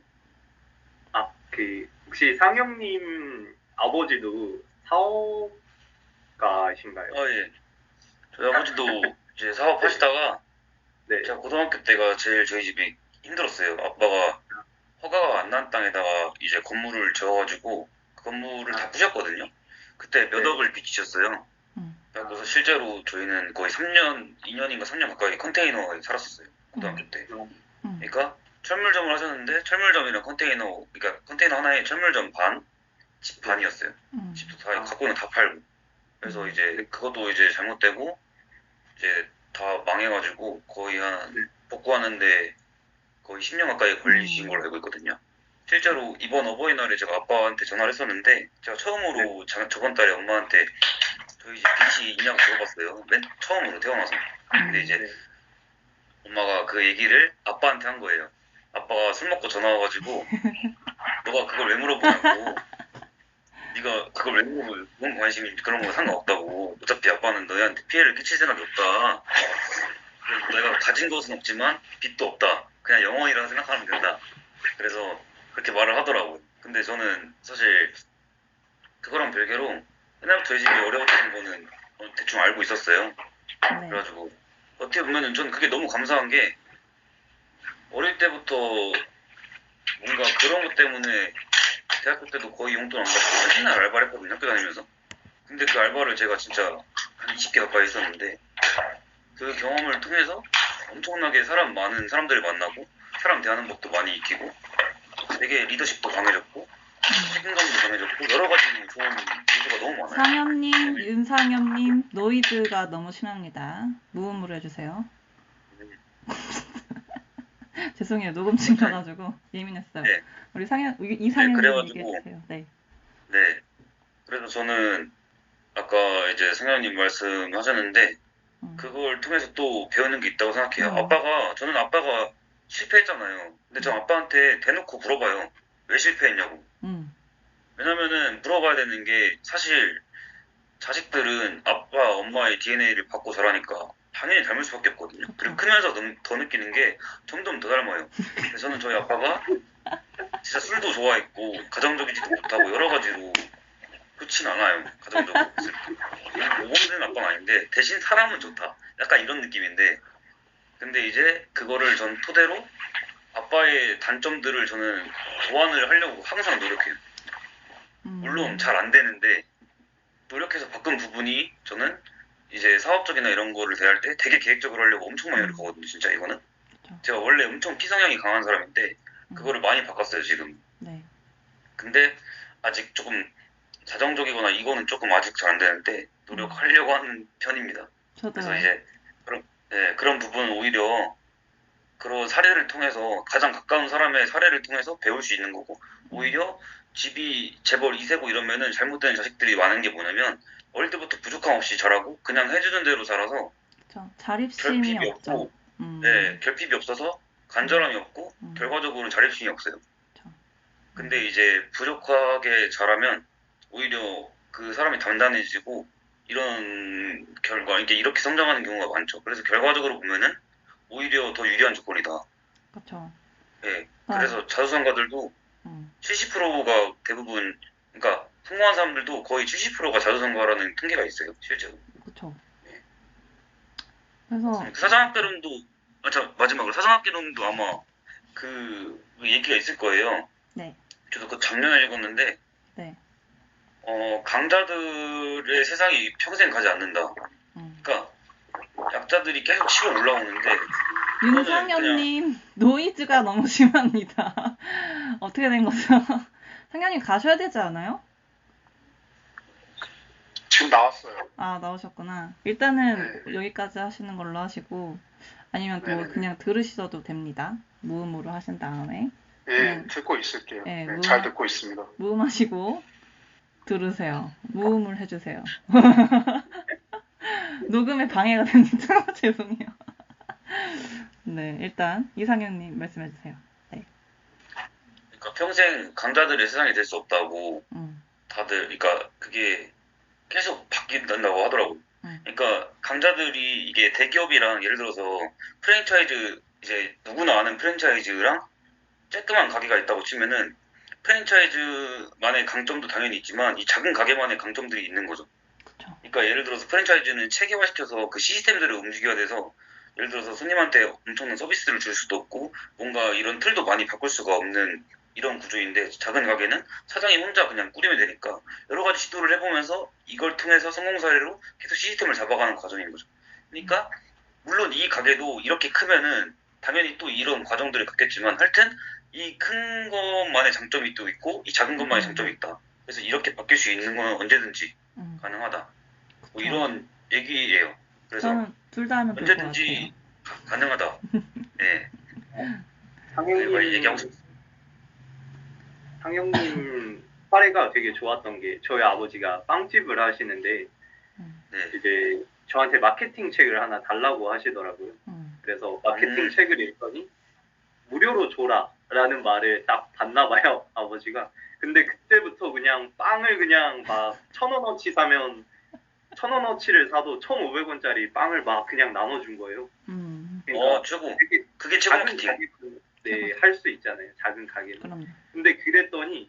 혹시 상영님 아버지도 사업가신가요? 예. 저희 아버지도 이제 사업하시다가 네. 제가 고등학교 때가 제일 저희 집이 힘들었어요. 아빠가 허가가 안 난 땅에다가 이제 건물을 지어가지고 그 건물을 다 부셨거든요. 그때 몇 네. 억을 빚지셨어요. 그래서 실제로 저희는 거의 3년, 2년인가 3년 가까이 컨테이너에 살았었어요. 고등학교 때. 그러니까 철물점을 하셨는데 철물점이랑 그러니까 컨테이너 하나에 철물점 반, 집 반이었어요. 집도 다 갖고 있는 거 다 팔고. 그래서 이제 그것도 이제 잘못되고 이제 다 망해가지고 거의 한 복구하는데 거의 10년 가까이 걸리신 걸로 알고 있거든요. 실제로 이번 어버이날에 제가 아빠한테 전화를 했었는데 제가 처음으로 저번 달에 엄마한테 저희 집 빚이 있냐고 물어봤어요. 맨 처음으로 태어나서. 근데 이제 엄마가 그 얘기를 아빠한테 한 거예요. 아빠가 술 먹고 전화 와가지고 너가 그걸 왜 물어보냐고. 네가 그걸 왜 물어보고 뭔 관심이 그런 거 상관없다고. 어차피 아빠는 너희한테 피해를 끼칠 생각이 없다. 그래서 내가 가진 것은 없지만 빚도 없다. 그냥 영원이라고 생각하면 된다. 그래서 그렇게 말을 하더라고요. 근데 저는 사실 그거랑 별개로 옛날부터 저희 집이 어려웠던 거는 대충 알고 있었어요. 그래가지고 어떻게 보면은 전 그게 너무 감사한 게 어릴 때부터 뭔가 그런 것 때문에 대학교 때도 거의 용돈 안 받고 맨날 알바를 했거든요. 학교 다니면서. 근데 그 알바를 제가 진짜 한 20개 가까이 했었는데 그 경험을 통해서 엄청나게 많은 사람들을 만나고 사람 대하는 법도 많이 익히고 되게 리더십도 강해졌고 책임감도 강해졌고 여러 가지 좋은 요소가 너무 많아요. 상현님, 윤상현님 노이즈가 너무 심합니다. 무음으로 해주세요. 죄송해요. 녹음 중이어가지고 예민했어요. 네. 우리 이상현님 그래가지고 얘기해주세요. 네. 그래서 저는 아까 이제 상현님 말씀하셨는데 그걸 통해서 또 배우는 게 있다고 생각해요. 저는 아빠가 실패했잖아요. 근데 저 아빠한테 대놓고 물어봐요. 왜 실패했냐고. 왜냐면은 물어봐야 되는 게 사실 자식들은 아빠, 엄마의 DNA를 받고 자라니까 당연히 닮을 수밖에 없거든요. 그리고 크면서 더 느끼는 게 점점 더 닮아요. 그래서 저는 저희 아빠가 진짜 술도 좋아했고 가정적이지도 못하고 여러 가지로 좋진 않아요. 가정적으로 봤을 때. 모범된 아빠는 아닌데 대신 사람은 좋다. 약간 이런 느낌인데 근데 이제 그거를 전 토대로 아빠의 단점들을 저는 보완을 하려고 항상 노력해요. 물론 잘 안 되는데 노력해서 바꾼 부분이 저는 이제 사업적이나 이런 거를 대할 때 되게 계획적으로 하려고 엄청 많이 노력하거든요. 진짜 이거는. 제가 원래 엄청 피성향이 강한 사람인데 그거를 많이 바꿨어요 지금. 네. 근데 아직 조금 자정적이거나 이거는 조금 아직 잘 안 되는데 노력하려고 하는 편입니다. 저도요. 그래서 이제 그런 부분은 오히려 그런 사례를 통해서 가장 가까운 사람의 사례를 통해서 배울 수 있는 거고 오히려 집이 재벌 2세고 이러면은 잘못된 자식들이 많은 게 뭐냐면 어릴 때부터 부족함 없이 자라고 그냥 해주는 대로 자라서 자립심이 결핍이 없죠. 없고 네, 결핍이 없어서 간절함이 없고 결과적으로는 자립심이 없어요. 근데 이제 부족하게 자라면 오히려 그 사람이 단단해지고 이런 결과 이렇게 성장하는 경우가 많죠. 그래서 결과적으로 보면은 오히려 더 유리한 조건이다. 그렇죠. 네, 그래서 자수성가들도 70%가 대부분 그러니까 성공한 사람들도 거의 70%가 자수성가라는 통계가 있어요, 실제로. 그렇죠. 네. 그래서 사장학개론도 마지막으로 사장학개론도 아마 그 얘기가 있을 거예요. 네. 저도 그 작년에 읽었는데 네. 강자들의 세상이 평생 가지 않는다. 그러니까 약자들이 계속 치고 올라오는데 윤상현님 노이즈가 너무 심합니다. 어떻게 된 거죠? 상현님 가셔야 되지 않아요? 지금 나왔어요. 아 나오셨구나. 일단은 여기까지 하시는 걸로 하시고 아니면 또 그냥 들으셔도 됩니다. 무음으로 하신 다음에. 듣고 있을게요. 네, 잘 듣고 있습니다. 무음하시고 들으세요. 무음을 해주세요. 녹음에 방해가 됩니다. 죄송해요. 네, 일단 이상형님 말씀해주세요. 네. 그러니까 평생 강자들의 세상이 될 수 없다고 다들 그러니까 그게 계속 바뀐다고 하더라고요. 그러니까 강자들이 이게 대기업이랑 예를 들어서 프랜차이즈 이제 누구나 아는 프랜차이즈랑 쬐끄만 가게가 있다고 치면은 프랜차이즈만의 강점도 당연히 있지만 이 작은 가게만의 강점들이 있는 거죠. 그쵸. 그러니까 예를 들어서 프랜차이즈는 체계화시켜서 그 시스템들을 움직여야 돼서 예를 들어서 손님한테 엄청난 서비스를 줄 수도 없고 뭔가 이런 틀도 많이 바꿀 수가 없는 이런 구조인데 작은 가게는 사장이 혼자 그냥 꾸리면 되니까 여러 가지 시도를 해보면서 이걸 통해서 성공 사례로 계속 시스템을 잡아가는 과정인 거죠. 그러니까 물론 이 가게도 이렇게 크면은 당연히 또 이런 과정들을 겪겠지만 하여튼 이 큰 것만의 장점이 또 있고 이 작은 것만의 장점이 있다. 그래서 이렇게 바뀔 수 있는 건 언제든지 가능하다. 뭐 이런 얘기예요. 그래서 저는 둘 다 하면 될 것 같아요. 언제든지 가능하다. 네. 상영님 얘기하고 싶어요. 상영님 사례가 되게 좋았던 게 저희 아버지가 빵집을 하시는데 이제 저한테 마케팅 책을 하나 달라고 하시더라고요. 그래서 마케팅 책을 읽더니 무료로 줘라라는 말을 딱 받나 봐요, 아버지가. 근데 그때부터 그냥 빵을 그냥 막 1,000원어치 사면 1,000원어치를 사도 1,500원짜리 빵을 막 그냥 나눠준 거예요. 그러니까 최고. 그게 최고 마케팅. 네, 할 수 있잖아요. 작은 가게는. 그럼요. 근데 그랬더니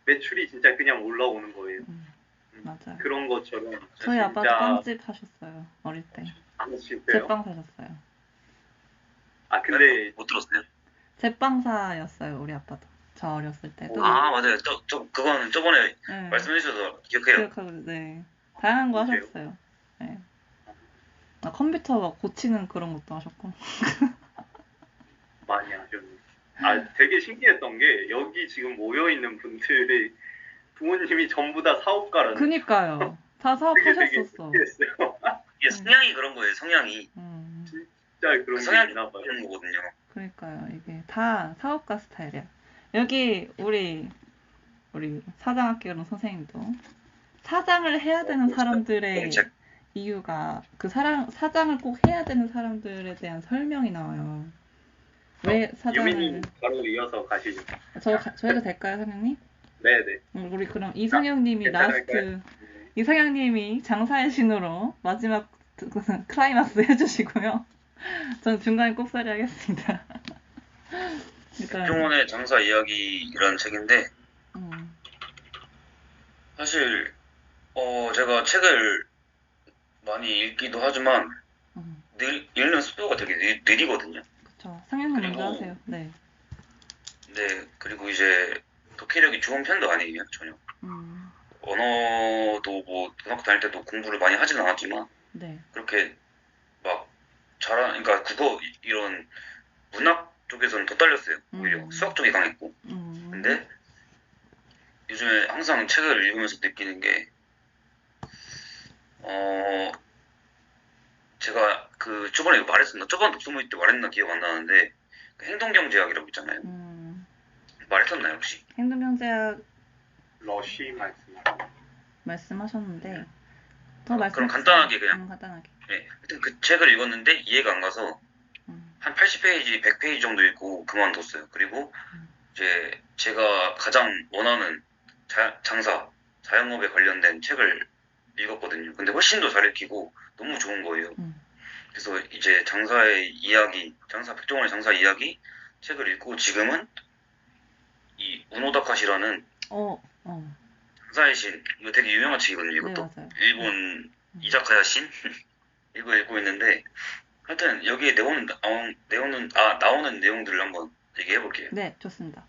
매출이 진짜 그냥 올라오는 거예요. 맞아요. 그런 것처럼 저희 아빠도 빵집 하셨어요. 어릴 때. 제빵 사셨어요. 아 근데 못 들었어요. 제빵사였어요. 우리 아빠도. 저 어렸을 때도. 아 맞아요. 그건 저번에 말씀해 주셔서 기억해요. 네. 다양한 거 하셨어요. 네. 컴퓨터 막 고치는 그런 것도 하셨고. 많이 하셨네. 아 되게 신기했던 게 여기 지금 모여 있는 분들이 부모님이 전부 다 사업가라는. 그니까요. 다 사업하셨었어. 이게 성향이 그런 거예요. 성향이. 진짜 그런 게 있나 봐요. 그런 거거든요. 그러니까요. 이게 다 사업가 스타일이야. 여기 우리 사장학개론 선생님도 사장을 해야 되는 사람들의 이유가 그 사장을 꼭 해야 되는 사람들에 대한 설명이 나와요. 왜 사장을? 유민님 바로 이어서 가시죠. 저 해도 될까요, 사장님? 네네. 우리 그럼 이상형님이 라스트, 이상형님이 장사의 신으로 마지막 클라이막스 해주시고요. 저는 중간에 꼽사리 하겠습니다. 백종원의 장사 이야기라는 책인데 사실 제가 책을 많이 읽기도 하지만 읽는 속도가 되게 느리거든요. 그렇죠. 상영님 먼저 하세요. 네. 네, 그리고 이제 독해력이 좋은 편도 아니에요, 전혀. 언어도 뭐 고등학교 다닐 때도 공부를 많이 하진 않았지만 네. 그렇게 막 그러니까 국어 이런 문학 쪽에서는 더 딸렸어요. 오히려 수학 쪽이 강했고. 근데 요즘에 항상 책을 읽으면서 느끼는 게 제가 그 저번에 말했었나? 저번 독서 모임 때 말했나 기억 안 나는데 그 행동경제학이라고 있잖아요. 말했었나요 혹시? 행동경제학 러시 말씀하셨는데 그럼 간단하게 그냥 간단하게. 네, 하여튼 그 책을 읽었는데 이해가 안 가서 한 80페이지, 100페이지 정도 읽고 그만뒀어요. 그리고 이제 제가 가장 원하는 자영업에 관련된 책을 읽었거든요. 근데 훨씬 더 잘 읽히고 너무 좋은 거예요. 그래서 이제 백종원의 장사 이야기 책을 읽고 지금은 이 우노다카시라는 장사의 신, 이거 되게 유명한 책이거든요. 이것도 네, 일본 이자카야 신 이거 읽고 있는데 하여튼 여기에 나오는 내용들을 한번 얘기해 볼게요. 네, 좋습니다.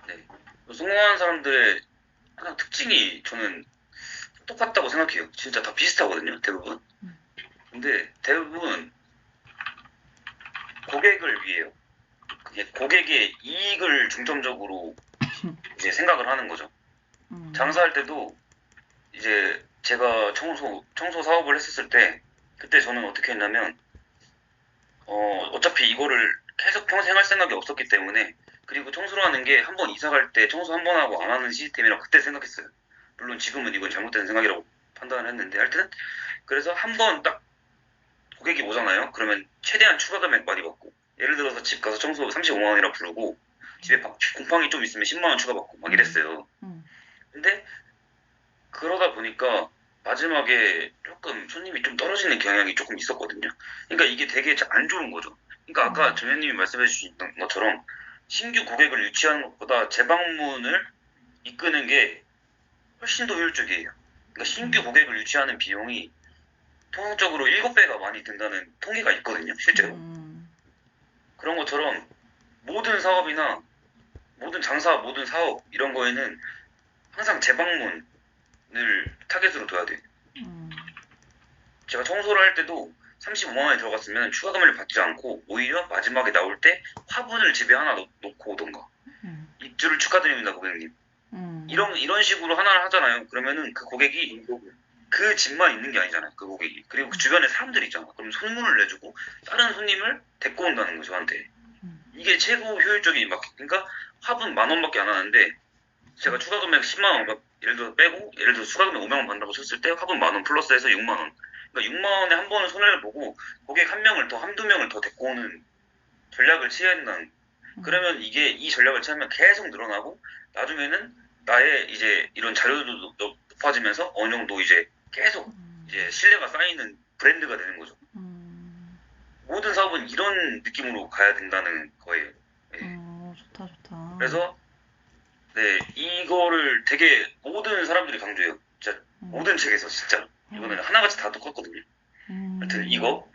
네, 성공한 사람들의 하나 특징이 저는 똑같다고 생각해요. 진짜 다 비슷하거든요, 대부분. 근데 대부분 고객을 위해요. 고객의 이익을 중점적으로 이제 생각을 하는 거죠. 장사할 때도 이제 제가 청소 사업을 했었을 때 그때 저는 어떻게 했냐면 어차피 이거를 계속 평생 할 생각이 없었기 때문에 그리고 청소를 하는 게 한 번 이사 갈 때 청소 한 번 하고 안 하는 시스템이라고 그때 생각했어요. 물론 지금은 이건 잘못된 생각이라고 판단을 했는데 하여튼 그래서 한 번 딱 고객이 오잖아요. 그러면 최대한 추가 금액 많이 받고 예를 들어서 집 가서 청소 35만 원이라 부르고 집에 곰팡이 좀 있으면 10만 원 추가 받고 막 이랬어요. 근데 그러다 보니까 마지막에 조금 손님이 좀 떨어지는 경향이 조금 있었거든요. 그러니까 이게 되게 안 좋은 거죠. 그러니까 아까 정현님이 말씀해 주신 것처럼 신규 고객을 유치하는 것보다 재방문을 이끄는 게 훨씬 더 효율적이에요. 그러니까 신규 고객을 유치하는 비용이 통상적으로 7배가 많이 든다는 통계가 있거든요, 실제로. 그런 것처럼 모든 사업이나 모든 장사, 모든 사업 이런 거에는 항상 재방문을 타겟으로 둬야 돼요. 제가 청소를 할 때도 35만 원에 들어갔으면 추가 금액을 받지 않고 오히려 마지막에 나올 때 화분을 집에 하나 놓고 오던가 입주를 축하드립니다 고객님 이런 식으로 하나를 하잖아요. 그러면은 그 고객이 그 집만 있는 게 아니잖아요. 그 고객이 그리고 그 주변에 사람들이 있잖아. 그럼 소문을 내주고 다른 손님을 데리고 온다는 거죠 저한테. 이게 최고 효율적인 그러니까 화분 10,000원밖에 안 하는데 제가 추가 금액 10만 원 예를 들어 빼고 예를 들어 추가 금액 5만 원 받는다고 쳤을 때 화분 10,000원 플러스해서 6만 원. 그러니까 6만 원에 한 번은 손해를 보고 고객 한두 명을 더 데리고 오는 전략을 취해야 된다는. 그러면 이 전략을 취하면 계속 늘어나고 나중에는 나의 이제 이런 자료도 높아지면서 어느 정도 이제 계속 이제 신뢰가 쌓이는 브랜드가 되는 거죠. 모든 사업은 이런 느낌으로 가야 된다는 거예요. 네. 좋다. 그래서 네 이거를 되게 모든 사람들이 강조해요. 진짜 모든 책에서 진짜 이거는 하나같이 다 똑같거든요. 하여튼 이거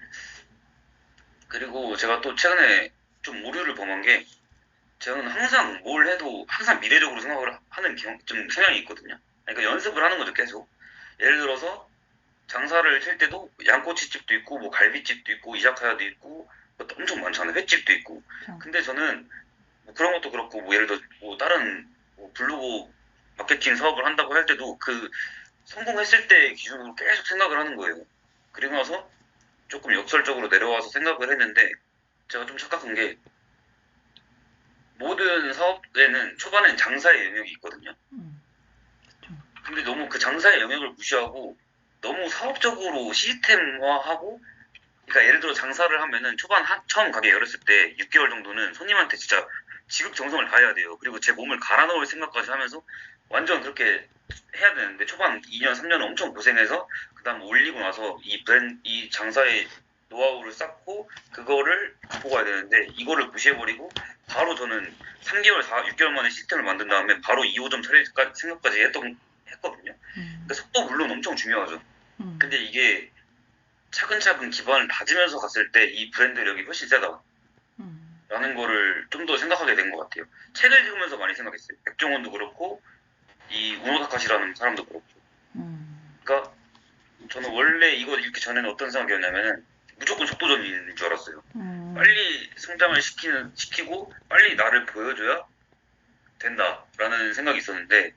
그리고 제가 또 최근에 좀 오류를 범한 게 저는 항상 뭘 해도 항상 미래적으로 생각을 하는 좀 성향이 있거든요. 그러니까 연습을 하는 거죠 계속. 예를 들어서 장사를 칠 때도 양꼬치집도 있고 뭐 갈비집도 있고 이자카야도 있고 엄청 많잖아요. 횟집도 있고. 근데 저는 뭐 그런 것도 그렇고 뭐 예를 들어 뭐 다른 뭐 블로그 마케팅 사업을 한다고 할 때도 그 성공했을 때 기준으로 계속 생각을 하는 거예요. 그리고 나서 조금 역설적으로 내려와서 생각을 했는데 제가 좀 착각한 게 모든 사업에는 초반엔 장사의 영역이 있거든요. 근데 너무 그 장사의 영역을 무시하고 너무 사업적으로 시스템화하고 그러니까 예를 들어 장사를 하면은 처음 가게 열었을 때 6개월 정도는 손님한테 진짜 지극정성을 다해야 돼요. 그리고 제 몸을 갈아 넣을 생각까지 하면서 완전 그렇게 해야 되는데 초반 2년, 3년은 엄청 고생해서 그다음 올리고 나서 이 장사의 노하우를 쌓고 그거를 갖고 가야 되는데 이거를 무시해버리고 바로 저는 3개월, 6개월 만에 시스템을 만든 다음에 바로 2호점 차릴 생각까지 했거든요. 그러니까 속도 물론 엄청 중요하죠. 근데 이게 차근차근 기반을 다지면서 갔을 때 이 브랜드력이 훨씬 세다. 라는 거를 좀 더 생각하게 된 것 같아요. 책을 읽으면서 많이 생각했어요. 백종원도 그렇고 이 우노타카시라는 사람도 그렇고. 그러니까 저는 원래 이거 읽기 전에는 어떤 생각이었냐면은 무조건 속도전인 줄 알았어요. 빨리 성장을 시키고 빨리 나를 보여줘야 된다라는 생각이 있었는데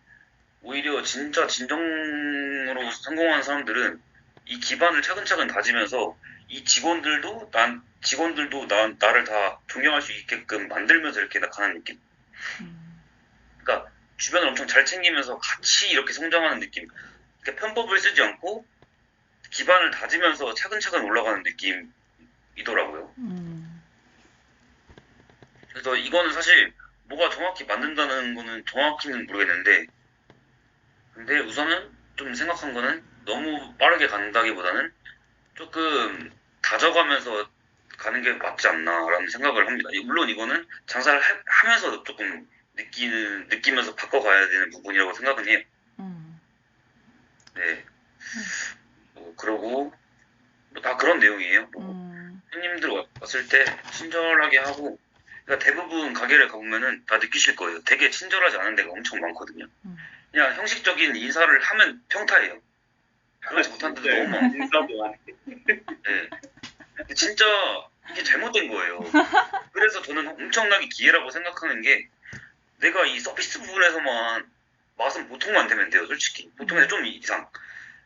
오히려 진짜 진정으로 성공한 사람들은 이 기반을 차근차근 다지면서 이 직원들도 나를 다 존경할 수 있게끔 만들면서 이렇게 가는 느낌. 그러니까 주변을 엄청 잘 챙기면서 같이 이렇게 성장하는 느낌. 그러니까 편법을 쓰지 않고 기반을 다지면서 차근차근 올라가는 느낌이더라고요. 그래서 이거는 사실 뭐가 정확히 맞는다는 거는 정확히는 모르겠는데 근데 우선은 좀 생각한 거는 너무 빠르게 간다기보다는 조금 다져가면서 가는 게 맞지 않나라는 생각을 합니다. 물론 이거는 장사를 하면서 조금 느끼면서 바꿔가야 되는 부분이라고 생각은 해요. 네. 그러고 다 그런 내용이에요. 손님들 왔을 때 친절하게 하고 그러니까 대부분 가게를 가보면은 다 느끼실 거예요. 되게 친절하지 않은 데가 엄청 많거든요. 그냥 형식적인 인사를 하면 평타예요. 그러지 못한 데도 너무 많고. 인사도 안 해. 네. 진짜 이게 잘못된 거예요. 그래서 저는 엄청나게 기회라고 생각하는 게 내가 이 서비스 부분에서만 맛은 보통만 되면 돼요. 솔직히. 보통에서 좀 이상.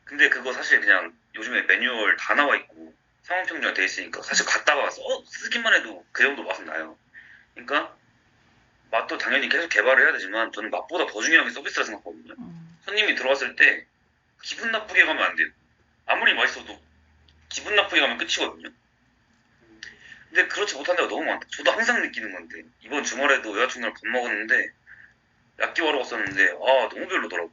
근데 그거 사실 그냥 요즘에 매뉴얼 다 나와 있고 상황 평준화 돼 있으니까 사실 갔다가 쓰기만 해도 그 정도 맛은 나요. 그러니까 맛도 당연히 계속 개발을 해야 되지만 저는 맛보다 더 중요한 게 서비스라 생각하거든요. 손님이 들어왔을 때 기분 나쁘게 가면 안 돼요. 아무리 맛있어도 기분 나쁘게 가면 끝이거든요. 근데 그렇지 못한 데가 너무 많다. 저도 항상 느끼는 건데 이번 주말에도 여자친구랑 밥 먹었는데 야끼와로 갔었는데 너무 별로더라고.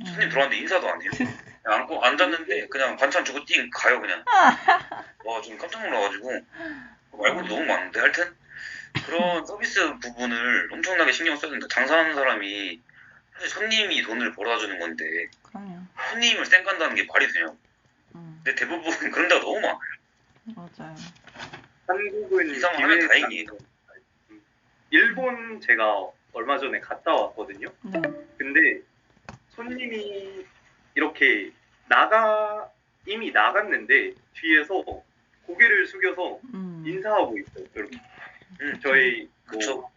손님 들어왔는데 인사도 안 해요. 그냥 안고 앉았는데 그냥 반찬 주고 띵 가요 그냥. 와 좀 깜짝 놀라가지고 말고도 너무 많은데 하여튼 그런 서비스 부분을 엄청나게 신경 써야 된다. 장사하는 사람이 사실 손님이 돈을 벌어주는 건데 그럼요. 손님을 쌩간다는 게 말이 되냐고. 근데 대부분 그런 데가 너무 많아요. 맞아요. 한국은 이상을 하면 다행이에요. 일본 제가 얼마 전에 갔다 왔거든요. 네. 근데 손님이 이렇게 이미 나갔는데 뒤에서 고개를 숙여서 인사하고 있어요. 이렇게. 저희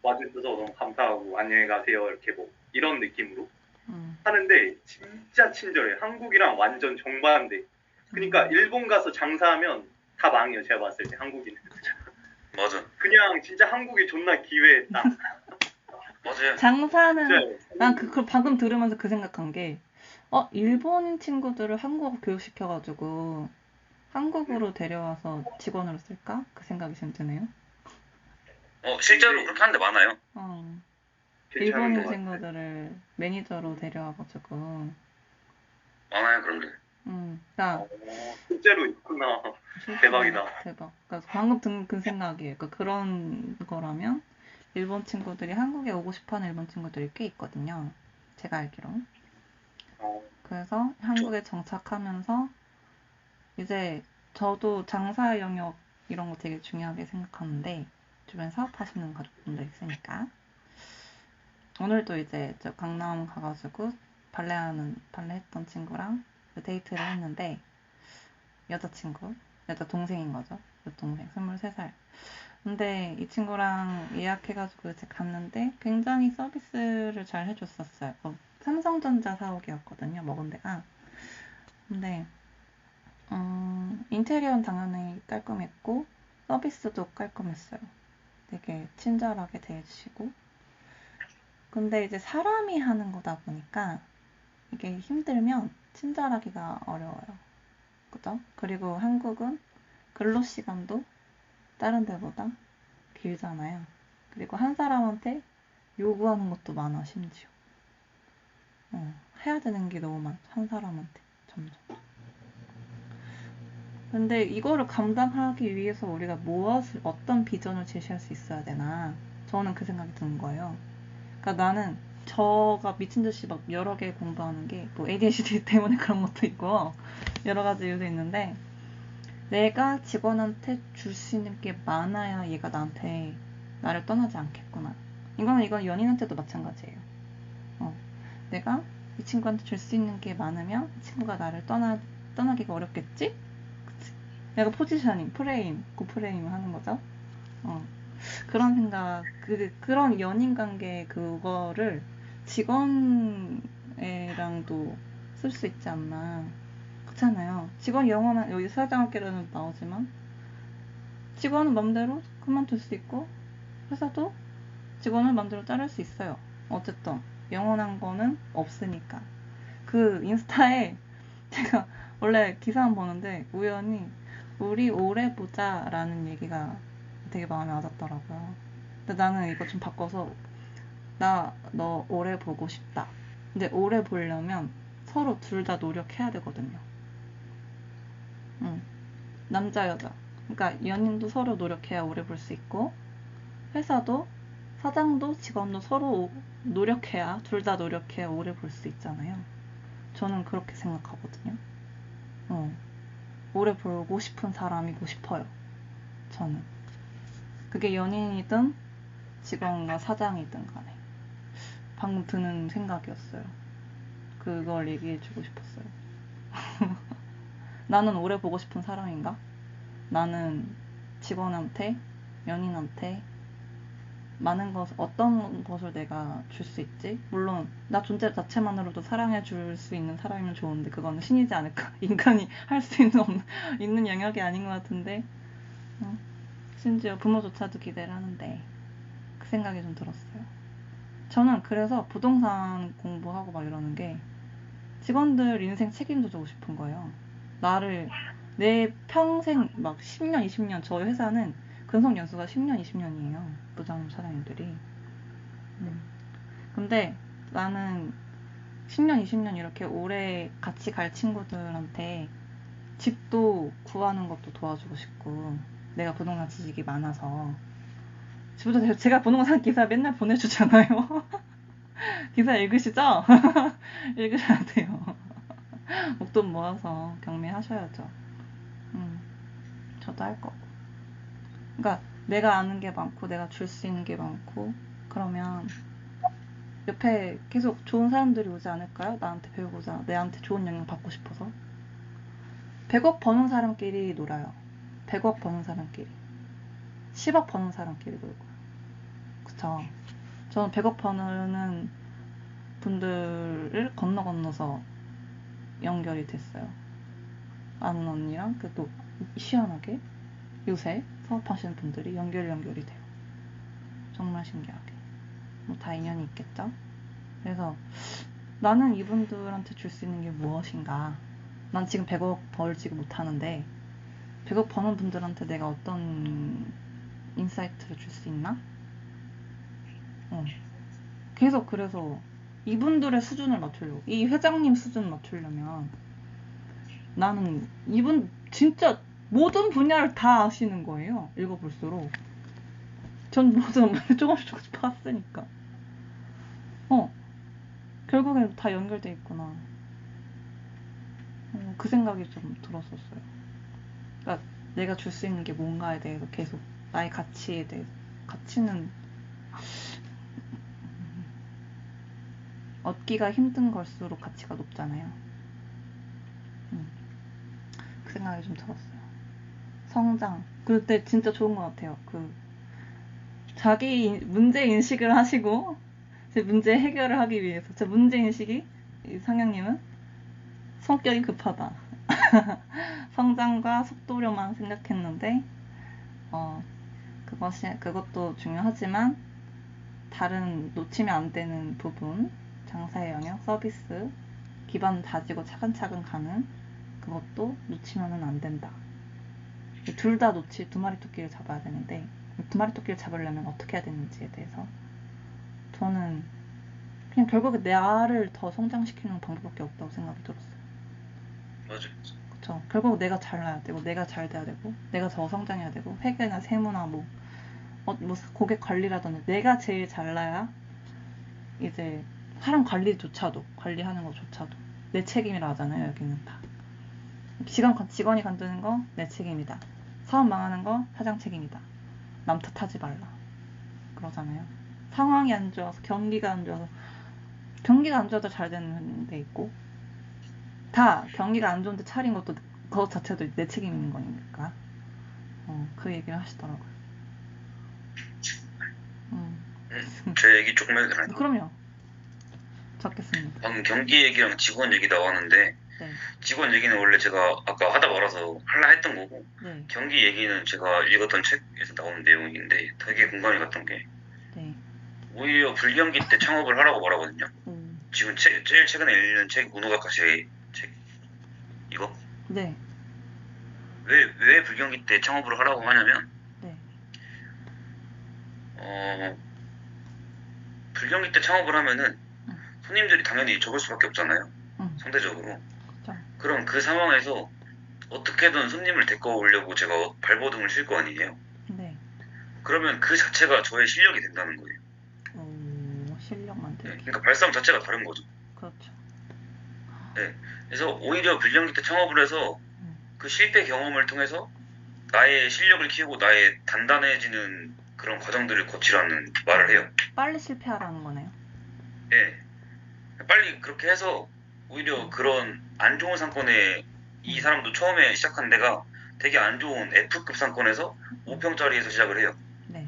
와주셔서 너무 감사하고 안녕히 가세요 이렇게 이런 느낌으로 하는데 진짜 친절해. 한국이랑 완전 정반대. 그러니까 일본 가서 장사하면 다 망해요. 제가 봤을 때 한국인은. 맞아. 그냥 진짜 한국이 존나 기회다. 맞아요. 장사는 난 그 방금 들으면서 그 생각한 게 일본 친구들을 한국어 교육시켜가지고 한국으로 데려와서 직원으로 쓸까? 그 생각이 좀 드네요. 실제로 그렇게 하는 데 많아요. 일본인 친구들을 매니저로 데려와가지고 많아요 그런데. 그러니까 실제로 있구나. 대박이다. 대박. 그러니까 방금 든 생각이에요. 그러니까 그런 거라면 일본 친구들이 한국에 오고 싶어하는 일본 친구들이 꽤 있거든요. 제가 알기로. 그래서 한국에 정착하면서 이제 저도 장사 영역 이런 거 되게 중요하게 생각하는데 주변 사업하시는 가족분들 있으니까 오늘도 이제 저 강남 가가지고 발레 했던 친구랑 데이트를 했는데 여자 동생인 거죠. 여동생 23살. 근데 이 친구랑 예약해가지고 이제 갔는데 굉장히 서비스를 잘 해줬었어요. 삼성전자 사옥이었거든요. 먹은 데가. 근데 인테리어는 당연히 깔끔했고 서비스도 깔끔했어요. 되게 친절하게 대해주시고. 근데 이제 사람이 하는 거다 보니까 이게 힘들면 친절하기가 어려워요. 그죠? 그리고 한국은 근로 시간도 다른 데보다 길잖아요. 그리고 한 사람한테 요구하는 것도 많아, 심지어. 해야 되는 게 너무 많아, 한 사람한테, 점점. 근데 이거를 감당하기 위해서 우리가 어떤 비전을 제시할 수 있어야 되나? 저는 그 생각이 드는 거예요. 그러니까 나는 저가 미친 듯이 막 여러 개 공부하는 게 뭐 ADHD 때문에 그런 것도 있고 여러 가지 이유도 있는데, 내가 직원한테 줄 수 있는 게 많아야 얘가 나를 떠나지 않겠구나. 이건 연인한테도 마찬가지예요. 내가 이 친구한테 줄 수 있는 게 많으면 이 친구가 나를 떠나기가 어렵겠지? 그치? 내가 포지셔닝, 고프레임 하는 거죠. 그런 생각, 그런 연인 관계 그거를 직원이랑도 쓸 수 있지 않나. 그렇잖아요. 직원 영원한, 여기 사장학교로는 나오지만, 직원은 맘대로 그만둘 수 있고, 회사도 직원을 맘대로 자를 수 있어요. 어쨌든, 영원한 거는 없으니까. 그 인스타에 제가 원래 기사 한 번 보는데, 우연히, 우리 오래 보자 라는 얘기가 되게 마음에 와닿더라고요. 근데 나는 이거 좀 바꿔서 너 오래 보고 싶다. 근데 오래 보려면 서로 둘 다 노력해야 되거든요. 남자 여자. 그러니까 연인도 서로 노력해야 오래 볼 수 있고, 회사도 사장도 직원도 서로 노력해야, 둘 다 노력해야 오래 볼 수 있잖아요. 저는 그렇게 생각하거든요. 오래 보고 싶은 사람이고 싶어요. 저는. 그게 연인이든 직원과 사장이든 간에. 방금 드는 생각이었어요. 그걸 얘기해주고 싶었어요. 나는 오래 보고 싶은 사람인가? 나는 직원한테, 연인한테 많은 어떤 것을 내가 줄 수 있지? 물론 나 존재 자체만으로도 사랑해 줄 수 있는 사람이면 좋은데 그거는 신이지 않을까? 인간이 할 수 있는 영역이 아닌 것 같은데, 심지어 부모조차도 기대를 하는데, 그 생각이 좀 들었어요. 저는 그래서 부동산 공부하고 막 이러는 게 직원들 인생 책임져주고 싶은 거예요. 내 평생 막 10년, 20년, 저희 회사는 근속 연수가 10년, 20년이에요. 부장 사장님들이. 근데 나는 10년, 20년 이렇게 오래 같이 갈 친구들한테 집도 구하는 것도 도와주고 싶고, 내가 부동산 지식이 많아서. 집도 제가 부동산 기사 맨날 보내주잖아요. 기사 읽으시죠? 읽으셔야 돼요. 목돈 모아서 경매하셔야죠. 저도 할 거고. 그러니까 내가 아는 게 많고 내가 줄 수 있는 게 많고 그러면 옆에 계속 좋은 사람들이 오지 않을까요? 나한테 배우고자, 내한테 좋은 영향 받고 싶어서. 100억 버는 사람끼리 놀아요. 100억 버는 사람끼리. 10억 버는 사람끼리 놀고요. 그쵸? 저는 100억 버는 분들을 건너서 연결이 됐어요. 아는 언니랑 또 시원하게 요새 사업하시는 분들이 연결이 돼요. 정말 신기하게. 뭐 다 인연이 있겠죠? 그래서 나는 이분들한테 줄 수 있는 게 무엇인가? 난 지금 100억 벌지도 못하는데 100억 버는 분들한테 내가 어떤 인사이트를 줄 수 있나? 계속 그래서 이분들의 수준을 맞추려고, 이 회장님 수준 맞추려면 나는 이분 진짜 모든 분야를 다 아시는 거예요. 읽어볼수록. 전 모든 조금씩 봤으니까. 결국엔 다 연결돼 있구나. 그 생각이 좀 들었었어요. 그러니까 내가 줄 수 있는 게 뭔가에 대해서 계속 나의 가치에 대해서. 가치는 얻기가 힘든 걸수록 가치가 높잖아요. 그 생각이 좀 들었어요. 성장. 그때 진짜 좋은 것 같아요. 자기 문제 인식을 하시고 제 문제 해결을 하기 위해서. 제 문제 인식이, 이 상영님은 성격이 급하다. 성장과 속도료만 생각했는데 그것도 중요하지만 다른 놓치면 안 되는 부분, 장사의 영역, 서비스, 기반 다지고 차근차근 가는 그것도 놓치면은 안 된다. 둘 다 놓칠 두 마리 토끼를 잡아야 되는데 두 마리 토끼를 잡으려면 어떻게 해야 되는지에 대해서 저는 그냥 결국에 내 알을 더 성장시키는 방법밖에 없다고 생각이 들었어요. 맞아. 그쵸. 결국 내가 잘나야 되고 내가 잘 돼야 되고 내가 더 성장해야 되고 회계나 세무나 뭐 고객 관리라든지 내가 제일 잘나야 이제 사람 관리조차도 관리하는 것조차도 내 책임이라 하잖아요. 여기는 다 직원이 간두는 거 내 책임이다. 사업 망하는 거 사장 책임이다. 남 탓하지 말라 그러잖아요. 상황이 안 좋아서 경기가 안 좋아도 잘 되는 데 있고 다 경기가 안 좋은데 차린 것도 그것 자체도 내 책임인 거니까 그 얘기를 하시더라고요. 제 얘기 조금 해도 되나요? 그럼요. 듣겠습니다. 방금 경기 얘기랑 직원 얘기 나왔는데 네. 직원 얘기는 원래 제가 아까 하다 말아서 할라 했던 거고 네. 경기 얘기는 제가 읽었던 책에서 나오는 내용인데 되게 공감이 갔던 게 네. 오히려 불경기 때 창업을 하라고 말하거든요. 지금 제일 최근에 읽는 책 문호가카시의 책 이거? 네. 왜 불경기 때 창업을 하라고 하냐면 네. 불경기 때 창업을 하면은 손님들이 당연히 적을 수밖에 없잖아요. 상대적으로. 그쵸. 그럼 그 상황에서 어떻게든 손님을 데리고 오려고 제가 발버둥을 칠 거 아니에요. 네. 그러면 그 자체가 저의 실력이 된다는 거예요. 실력 만들기. 네, 그러니까 발상 자체가 다른 거죠. 그렇죠. 네, 그래서 오히려 불경기 때 창업을 해서 그 실패 경험을 통해서 나의 실력을 키우고 나의 단단해지는 그런 과정들을 거치라는 말을 해요. 빨리 실패하라는 거네요. 네, 빨리 그렇게 해서 오히려 그런 안 좋은 상권에 이 사람도 처음에 시작한 데가 되게 안 좋은 F급 상권에서 5평짜리에서 시작을 해요. 네.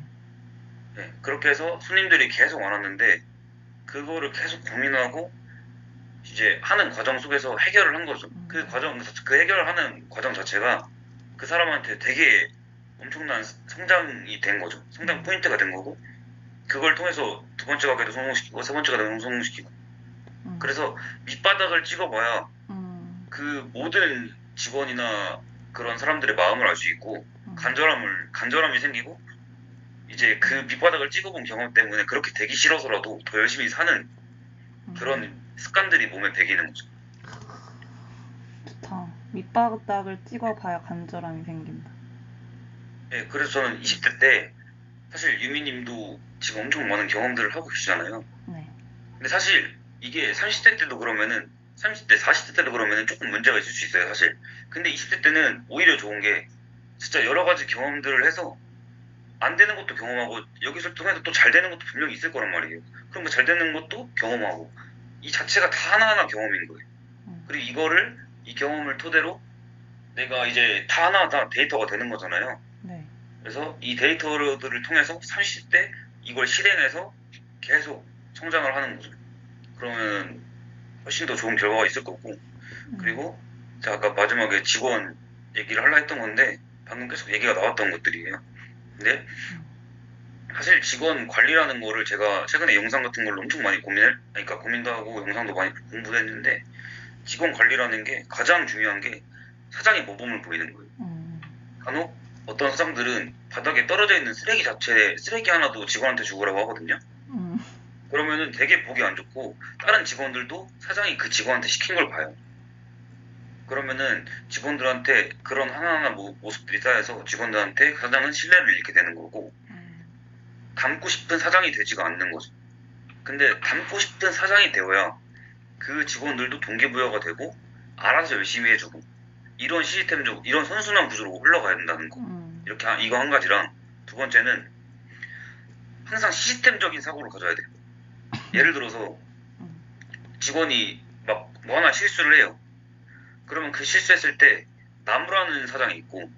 네, 그렇게 해서 손님들이 계속 많았는데 그거를 계속 고민하고 이제 하는 과정 속에서 해결을 한 거죠. 그 해결하는 과정 자체가 그 사람한테 되게 엄청난 성장이 된 거죠. 성장 포인트가 된 거고 그걸 통해서 두 번째 가게도 성공시키고 세 번째 가게도 성공시키고 그래서 밑바닥을 찍어봐야 그 모든 직원이나 그런 사람들의 마음을 알 수 있고 간절함이 생기고 이제 그 밑바닥을 찍어본 경험 때문에 그렇게 되기 싫어서라도 더 열심히 사는 그런 습관들이 몸에 배기는 거죠. 좋다. 밑바닥을 찍어봐야 간절함이 생긴다. 네, 그래서 저는 20대 때 사실 유미님도 지금 엄청 많은 경험들을 하고 계시잖아요. 네. 근데 사실 이게 30대 때도 그러면은 30대, 40대 때도 그러면은 조금 문제가 있을 수 있어요, 사실. 근데 20대 때는 오히려 좋은 게 진짜 여러 가지 경험들을 해서 안 되는 것도 경험하고 여기서 통해서 또 잘 되는 것도 분명히 있을 거란 말이에요. 그럼 그 잘 되는 것도 경험하고 이 자체가 다 하나하나 경험인 거예요. 그리고 이 경험을 토대로 내가 이제 다 하나하나 데이터가 되는 거잖아요. 네. 그래서 이 데이터들을 통해서 30대 이걸 실행해서 계속 성장을 하는 거죠. 그러면 훨씬 더 좋은 결과가 있을 거고 그리고 제가 아까 마지막에 직원 얘기를 하려 했던 건데 방금 계속 얘기가 나왔던 것들이에요. 근데 사실 직원 관리라는 거를 제가 최근에 영상 같은 걸로 엄청 많이 고민도 하고 영상도 많이 공부도 했는데 직원 관리라는 게 가장 중요한 게 사장이 모범을 보이는 거예요. 간혹 어떤 사장들은 바닥에 떨어져 있는 쓰레기 하나도 직원한테 주고라고 하거든요. 그러면은 되게 보기 안 좋고 다른 직원들도 사장이 그 직원한테 시킨 걸 봐요. 그러면은 직원들한테 그런 하나하나 모습들이 쌓여서 직원들한테 사장은 신뢰를 잃게 되는 거고 닮고 싶은 사장이 되지가 않는 거죠. 근데 닮고 싶은 사장이 되어야 그 직원들도 동기부여가 되고 알아서 열심히 해주고 이런 이런 선순환 구조로 흘러가야 된다는 거. 이렇게 이거 한 가지랑 두 번째는 항상 시스템적인 사고를 가져야 돼요. 예를 들어서 직원이 막 뭐 하나 실수를 해요. 그러면 그 실수했을 때 나무라는 사장이 있고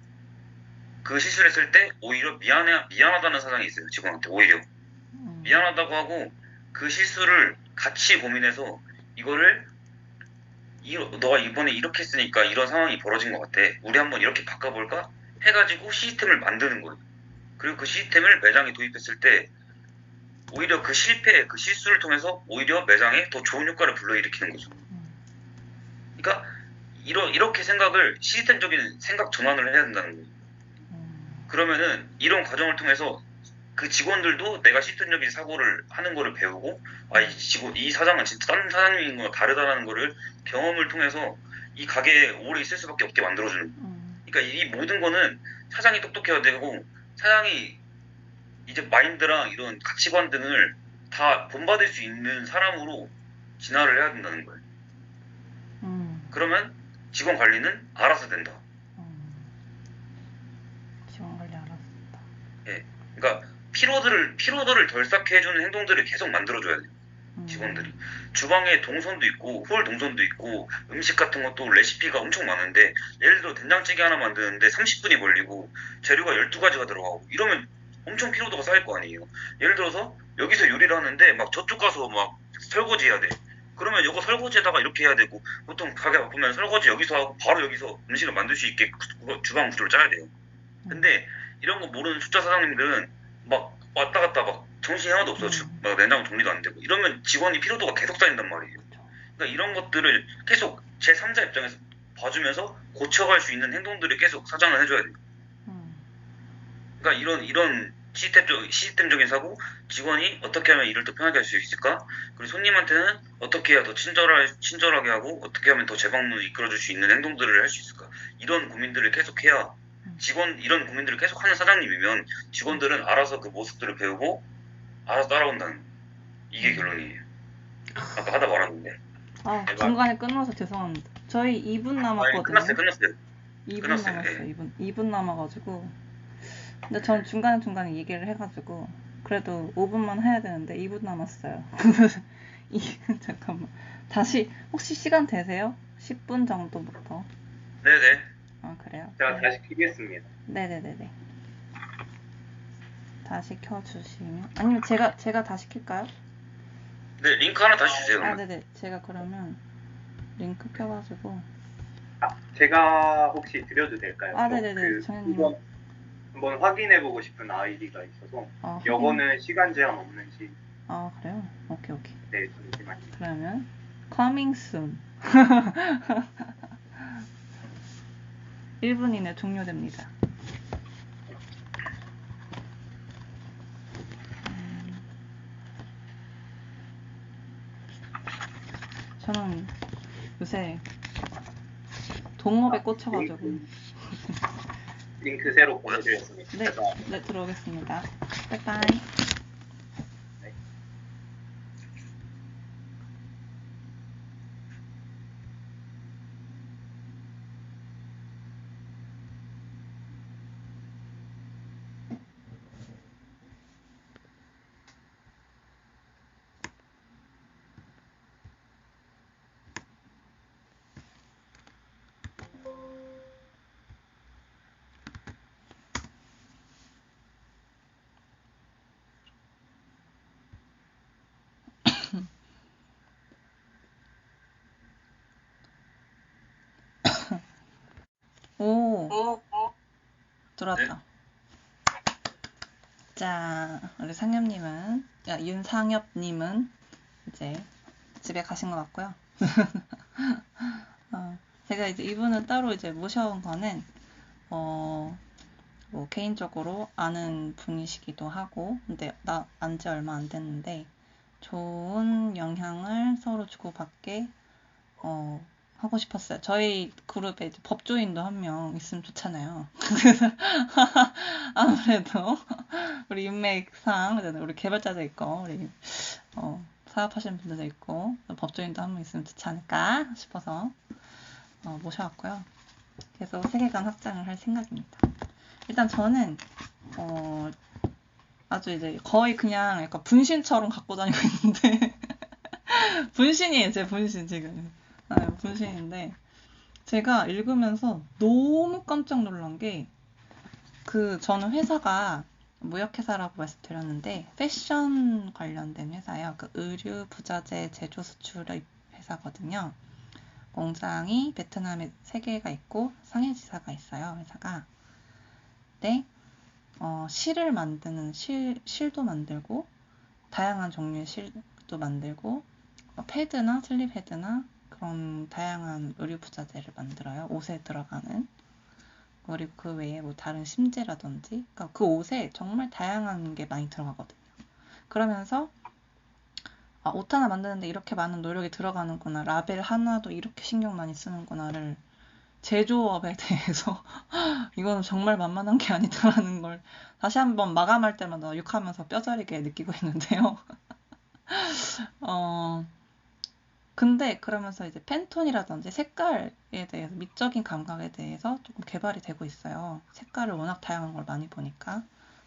그 실수를 했을 때 오히려 미안하다는 사장이 있어요. 직원한테 오히려 미안하다고 하고 그 실수를 같이 고민해서 이거를 너가 이번에 이렇게 했으니까 이런 상황이 벌어진 것 같아. 우리 한번 이렇게 바꿔볼까? 해가지고 시스템을 만드는 거예요. 그리고 그 시스템을 매장에 도입했을 때 오히려 그 실수를 통해서 오히려 매장에 더 좋은 효과를 불러일으키는 거죠. 그러니까 이렇게 시스템적인 생각 전환을 해야 된다는 거예요. 그러면은 이런 과정을 통해서 그 직원들도 내가 시스템적인 사고를 하는 거를 배우고, 이 사장은 진짜 다른 사장님인 거 다르다라는 거를 경험을 통해서 이 가게에 오래 있을 수밖에 없게 만들어주는 거야. 그러니까 이 모든 거는 사장이 똑똑해야 되고, 사장이 이제 마인드랑 이런 가치관 등을 다 본받을 수 있는 사람으로 진화를 해야 된다는 거예요. 그러면 직원 관리는 알아서 된다. 직원 관리 알았습니다. 예. 그러니까 피로도를 덜 쌓게 해주는 행동들을 계속 만들어줘야 돼요. 직원들이. 주방에 동선도 있고 홀 동선도 있고 음식 같은 것도 레시피가 엄청 많은데, 예를 들어 된장찌개 하나 만드는데 30분이 걸리고 재료가 12가지가 들어가고 이러면 엄청 피로도가 쌓일 거 아니에요. 예를 들어서 여기서 요리를 하는데 막 저쪽 가서 막 설거지 해야 돼. 그러면 이거 설거지에다가 이렇게 해야 되고, 보통 가게 바쁘면 설거지 여기서 하고 바로 여기서 음식을 만들 수 있게 주방 구조를 짜야 돼요. 근데 이런 거 모르는 숫자 사장님들은 막 왔다 갔다 막 정신이 하나도 없어. 막 냉장고 정리도 안 되고 이러면 직원이 피로도가 계속 쌓인단 말이에요. 그러니까 이런 것들을 계속 제3자 입장에서 봐주면서 고쳐갈 수 있는 행동들을 계속 사장을 해줘야 돼요. 그러니까 이런 시스템적인 사고, 직원이 어떻게 하면 일을 더 편하게 할 수 있을까? 그리고 손님한테는 어떻게 해야 더 친절하게 하고, 어떻게 하면 더 재방문을 이끌어줄 수 있는 행동들을 할 수 있을까? 이런 고민들을 계속 해야, 이런 고민들을 계속 하는 사장님이면 직원들은 알아서 그 모습들을 배우고 알아서 따라온다는, 이게 결론이에요. 아까 하다 말았는데. 중간에 끊어서 죄송합니다. 저희 2분 남았거든요. 끝났어요. 2분 남았어요. 2분 남아가지고. 근데 전 중간에 얘기를 해가지고 그래도 5분만 해야 되는데 2분 남았어요. 잠깐만. 다시 혹시 시간 되세요? 10분 정도부터. 네네. 그래요? 제가 다시 켜겠습니다. 네네네네. 다시 켜주시면, 아니면 제가 다시 켤까요? 네, 링크 하나 다시 주세요. 네네. 제가 그러면 링크 켜가지고. 제가 혹시 드려도 될까요? 네네네. 정현님. 한번 확인해보고 싶은 아이디가 있어서. 요거는 시간 제한 없는지. 그래요? 오케이. 네, 잠시만요. 그러면 coming soon. 1분 이내 종료됩니다. 저는 요새 동업에 꽂혀가지고. 링크 새로 보내드렸습니다. 네, 들어오겠습니다. 빠이빠이. 오, 들어왔다. 자, 우리 상엽님은, 윤상엽님은 이제 집에 가신 것 같고요. 제가 이제 이분을 따로 이제 모셔온 거는, 뭐 개인적으로 아는 분이시기도 하고, 근데 안지 얼마 안 됐는데, 좋은 영향을 서로 주고받게, 하고 싶었어요. 저희 그룹에 이제 법조인도 한 명 있으면 좋잖아요. 그래서 아무래도 우리 인맥상 우리 개발자도 있고 우리 사업하시는 분들도 있고 법조인도 한 명 있으면 좋지 않을까 싶어서 모셔왔고요. 계속 세계관 확장을 할 생각입니다. 일단 저는 아주 이제 거의 그냥 약간 분신처럼 갖고 다니고 있는데 분신이에요. 제 분신 지금. 분신인데 제가 읽으면서 너무 깜짝 놀란 게 저는 회사가 무역회사라고 말씀드렸는데 패션 관련된 회사예요. 의류, 부자재, 제조 수출의 회사거든요. 공장이 베트남에 3개가 있고 상해지사가 있어요. 회사가. 근데 실을 만드는 실도 만들고 다양한 종류의 실도 만들고 패드나 슬립 헤드나 그런 다양한 의류 부자재를 만들어요. 옷에 들어가는. 그리고 그 외에 뭐 다른 심재라든지, 그러니까 그 옷에 정말 다양한 게 많이 들어가거든요. 그러면서 옷 하나 만드는데 이렇게 많은 노력이 들어가는구나, 라벨 하나도 이렇게 신경 많이 쓰는구나를 제조업에 대해서 이거는 정말 만만한 게 아니다라는 걸 다시 한번 마감할 때마다 욕하면서 뼈저리게 느끼고 있는데요. 근데 그러면서 이제 팬톤이라든지 색깔에 대해서, 미적인 감각에 대해서 조금 개발이 되고 있어요. 색깔을 워낙 다양한 걸 많이 보니까.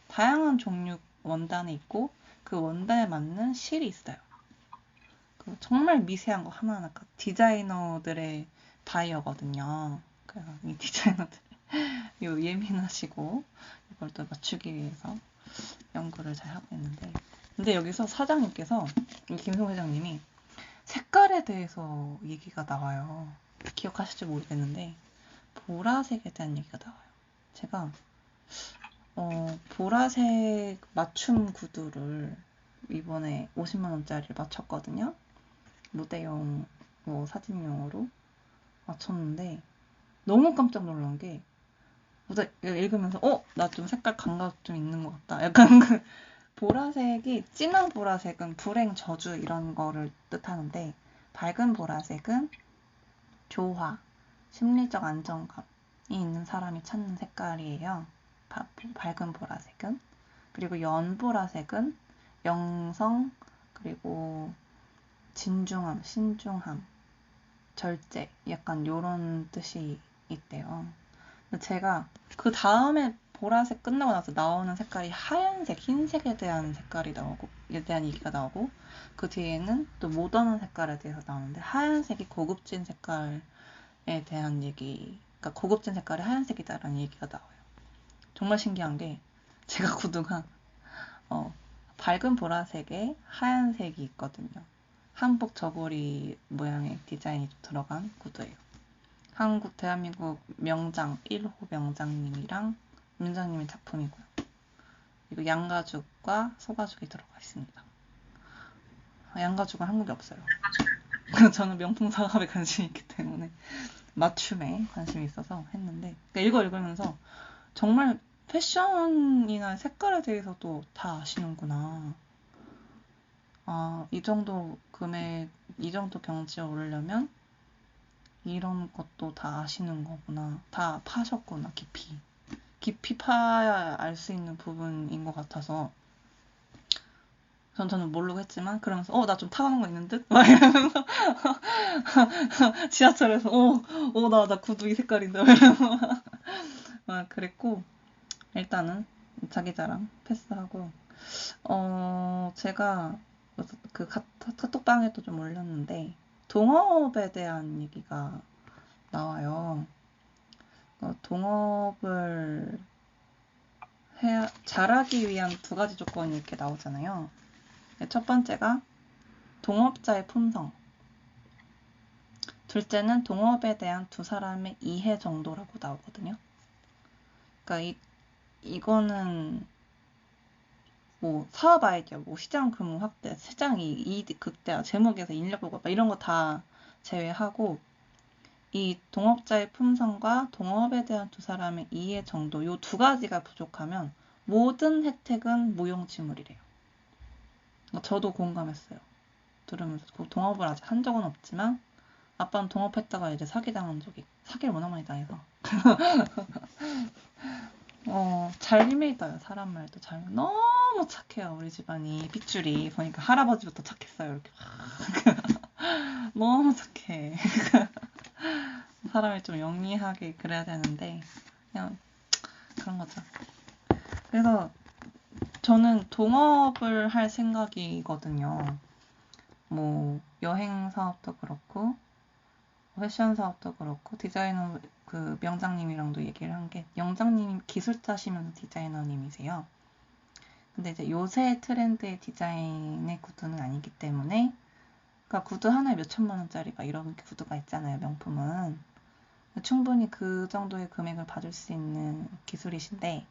다양한 종류 원단이 있고 그 원단에 맞는 실이 있어요. 정말 미세한 거 하나하나가 디자이너들의 바이어거든요. 그래서 이 디자이너들 예민하시고 이걸 또 맞추기 위해서 연구를 잘 하고 있는데, 근데 여기서 사장님께서, 김송 회장님이 색깔에 대해서 얘기가 나와요. 기억하실지 모르겠는데 보라색에 대한 얘기가 나와요. 제가 보라색 맞춤 구두를 이번에 50만 원짜리를 맞췄거든요. 무대용 뭐 사진용으로 맞췄는데 너무 깜짝 놀란 게, 읽으면서 나 좀 색깔 감각 좀 있는 것 같다. 약간 그 보라색이, 진한 보라색은 불행, 저주 이런 거를 뜻하는데, 밝은 보라색은 조화, 심리적 안정감이 있는 사람이 찾는 색깔이에요. 밝은 보라색은. 그리고 연보라색은 영성, 그리고 진중함, 신중함, 절제, 약간 요런 뜻이 있대요. 근데 제가 그 다음에 보라색 끝나고 나서 나오는 색깔이 하얀색, 흰색에 대한 색깔이 나오고, 에 대한 얘기가 나오고, 그 뒤에는 또 모던한 색깔에 대해서 나오는데, 하얀색이 고급진 색깔에 대한 얘기, 그러니까 고급진 색깔이 하얀색이다라는 얘기가 나와요. 정말 신기한 게, 제가 구두가 밝은 보라색에 하얀색이 있거든요. 한복 저고리 모양의 디자인이 들어간 구두예요. 대한민국 명장 1호 명장님이랑 문장님의 작품이고요. 그리고 양가죽과 소가죽이 들어가 있습니다. 양가죽은 한국에 없어요. 저는 명품 사업에 관심이 있기 때문에 맞춤에 관심이 있어서 했는데, 그러니까 이거 읽으면서 정말 패션이나 색깔에 대해서도 다 아시는구나. 이 정도 금액, 이 정도 경치에 오르려면 이런 것도 다 아시는 거구나. 다 파셨구나, 깊이. 깊이 파야 알 수 있는 부분인 것 같아서 저는 모르고 했지만, 그러면서 나 좀 타가는 거 있는 듯? 막 이러면서 지하철에서 나 구두 이 색깔인데 이러면서 막 그랬고, 일단은 자기 자랑 패스하고, 제가 그 카톡방에도 좀 올렸는데 동업에 대한 얘기가 나와요. 동업을 잘하기 위한 2가지 조건이 이렇게 나오잖아요. 첫 번째가 동업자의 품성, 둘째는 동업에 대한 2사람의 이해 정도라고 나오거든요. 그러니까 이거는 뭐 사업 아이디어, 뭐 시장 규모 확대, 시장 이익 극대화, 제목에서 인력 보고 이런 거 다 제외하고, 이 동업자의 품성과 동업에 대한 2사람의 이해 정도, 요 2가지가 부족하면 모든 혜택은 무용지물이래요. 저도 공감했어요. 들으면서. 동업을 아직 한 적은 없지만 아빠는 동업했다가 이제 사기당한 적이, 사기를 워낙 많이 당해서 잘 믿어요. 사람 말도 잘. 너무 착해요. 우리 집안이 핏줄이 보니까 할아버지부터 착했어요. 이렇게 너무 착해. 사람이 좀 영리하게 그래야 되는데 그냥 그런 거죠. 그래서 저는 동업을 할 생각이거든요. 뭐 여행 사업도 그렇고 패션 사업도 그렇고, 디자이너 그 명장님이랑도 얘기를 한 게, 명장님 기술자시면서 디자이너님이세요. 근데 이제 요새 트렌드의 디자인의 구두는 아니기 때문에, 그러니까 구두 하나에 몇 천만 원짜리 막 이런 구두가 있잖아요, 명품은. 충분히 그 정도의 금액을 받을 수 있는 기술이신데,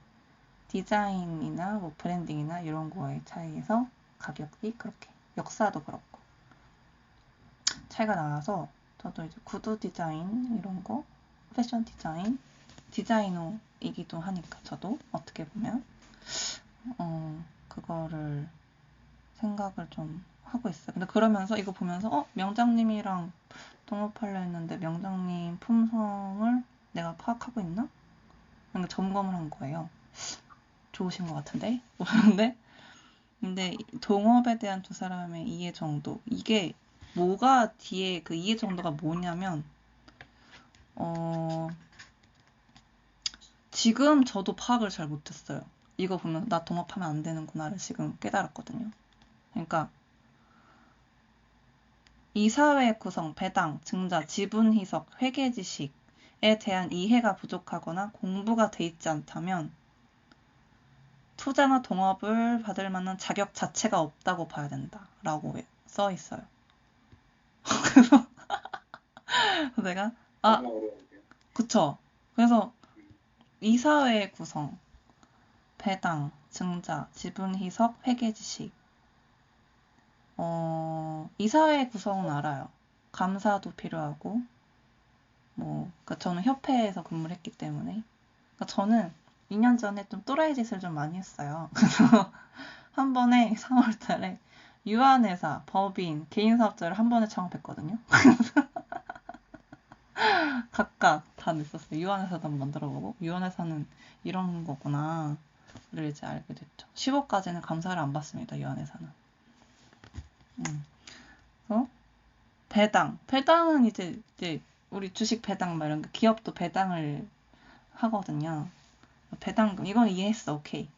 디자인이나 뭐 브랜딩이나 이런 거의 차이에서 가격이 그렇게, 역사도 그렇고 차이가 나와서 저도 이제 구두 디자인 이런 거, 패션 디자인 디자이너이기도 하니까 저도 어떻게 보면 그거를 생각을 좀 하고 있어요. 근데 그러면서 이거 보면서 명장님이랑 동업하려 했는데 명장님 품성을 내가 파악하고 있나? 그러니까 점검을 한 거예요. 좋으신 것 같은데? 근데 동업에 대한 두 사람의 이해 정도, 이게 뭐가 뒤에 그 이해 정도가 뭐냐면 지금 저도 파악을 잘 못했어요. 이거 보면 나 동업하면 안 되는구나를 지금 깨달았거든요. 그러니까 이사회 구성, 배당, 증자, 지분 희석, 회계 지식에 대한 이해가 부족하거나 공부가 돼 있지 않다면 투자나 동업을 받을 만한 자격 자체가 없다고 봐야 된다라고 써 있어요. 그래서 내가 그쵸. 그래서 이사회 구성, 배당, 증자, 지분 희석, 회계 지식. 이사회 구성은 알아요. 감사도 필요하고, 그러니까 저는 협회에서 근무를 했기 때문에. 그러니까 저는 2년 전에 좀 또라이 짓을 좀 많이 했어요. 그래서 한 번에 3월 달에 유한회사, 법인, 개인사업자를 한 번에 창업했거든요. 각각 다 냈었어요. 유한회사도 한번 만들어보고, 유한회사는 이런 거구나를 이제 알게 됐죠. 10억까지는 감사를 안 받습니다. 유한회사는. 그래서 배당은 이제 우리 주식 배당 막 이런 거 기업도 배당을 하거든요. 배당 이건 이해했어. 오케이.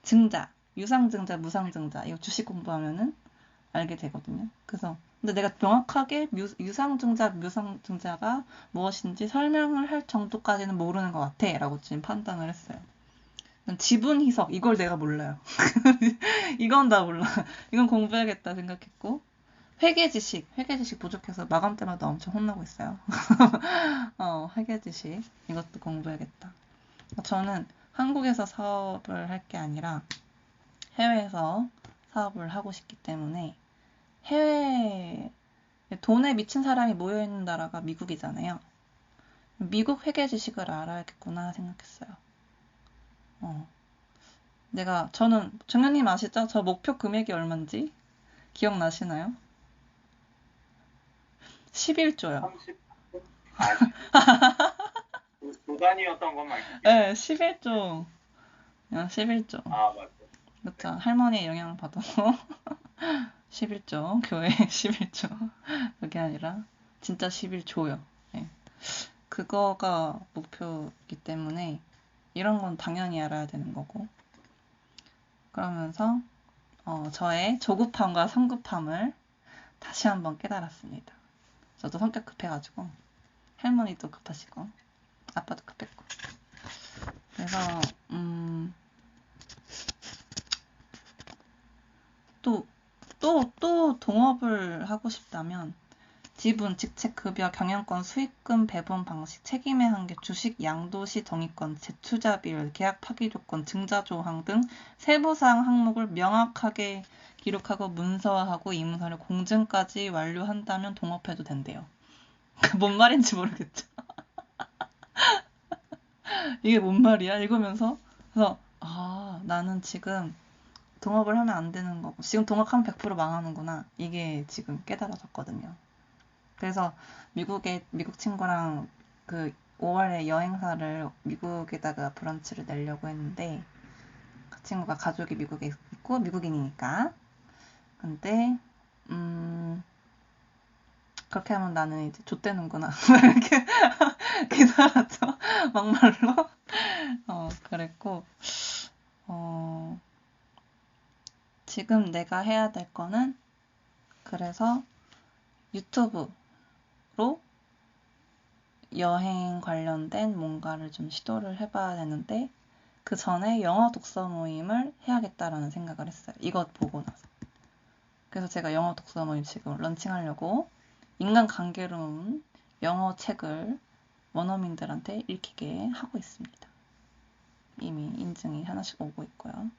증자, 유상증자, 무상증자 이거 주식 공부하면은 알게 되거든요. 그래서 근데 내가 명확하게 유상증자, 무상증자가 무엇인지 설명을 할 정도까지는 모르는 것 같아 라고 지금 판단을 했어요. 지분 희석 이걸 내가 몰라요. 이건 나 몰라. 이건 공부해야겠다 생각했고 회계 지식 부족해서 마감 때마다 엄청 혼나고 있어요. 회계 지식 이것도 공부해야겠다. 저는 한국에서 사업을 할 게 아니라 해외에서 사업을 하고 싶기 때문에 해외 돈에 미친 사람이 모여있는 나라가 미국이잖아요. 미국 회계 지식을 알아야겠구나 생각했어요. 저는 정현님 아시죠? 저 목표 금액이 얼마인지 기억나시나요? 11조요. 30? 도단이었던 것만 알겠어요. 네, 11조. 11조. 아, 맞죠. 그렇죠. 할머니의 영향을 받아서 11조. 교회 11조. 그게 아니라 진짜 11조요. 네. 그거가 목표이기 때문에 이런 건 당연히 알아야 되는 거고. 그러면서 저의 조급함과 성급함을 다시 한번 깨달았습니다. 저도 성격 급해가지고 할머니도 급하시고 아빠도 급했고 그래서 또 동업을 하고 싶다면 지분, 직책, 급여, 경영권, 수익금, 배분 방식, 책임의 한계, 주식, 양도시, 정의권, 재투자 비율, 계약 파기 조건, 증자 조항 등 세부사항 항목을 명확하게 기록하고 문서화하고 이 문서를 공증까지 완료한다면 동업해도 된대요. 뭔 말인지 모르겠죠. 이게 뭔 말이야? 읽으면서 그래서 나는 지금 동업을 하면 안 되는 거고 지금 동업하면 100% 망하는구나. 이게 지금 깨달아졌거든요. 그래서 미국 친구랑 그 5월에 여행사를 미국에다가 브런치를 내려고 했는데 그 친구가 가족이 미국에 있고 미국인이니까 근데 그렇게 하면 나는 이제 좆되는구나 이렇게 깨달았죠. 막말로 그랬고 지금 내가 해야 될 거는 그래서 유튜브로 여행 관련된 뭔가를 좀 시도를 해봐야 되는데 그 전에 영어 독서 모임을 해야겠다라는 생각을 했어요. 이것 보고 나서. 그래서 제가 영어 독서 모임 지금 런칭하려고 인간관계로운 영어 책을 원어민들한테 읽히게 하고 있습니다. 이미 인증이 하나씩 오고 있고요.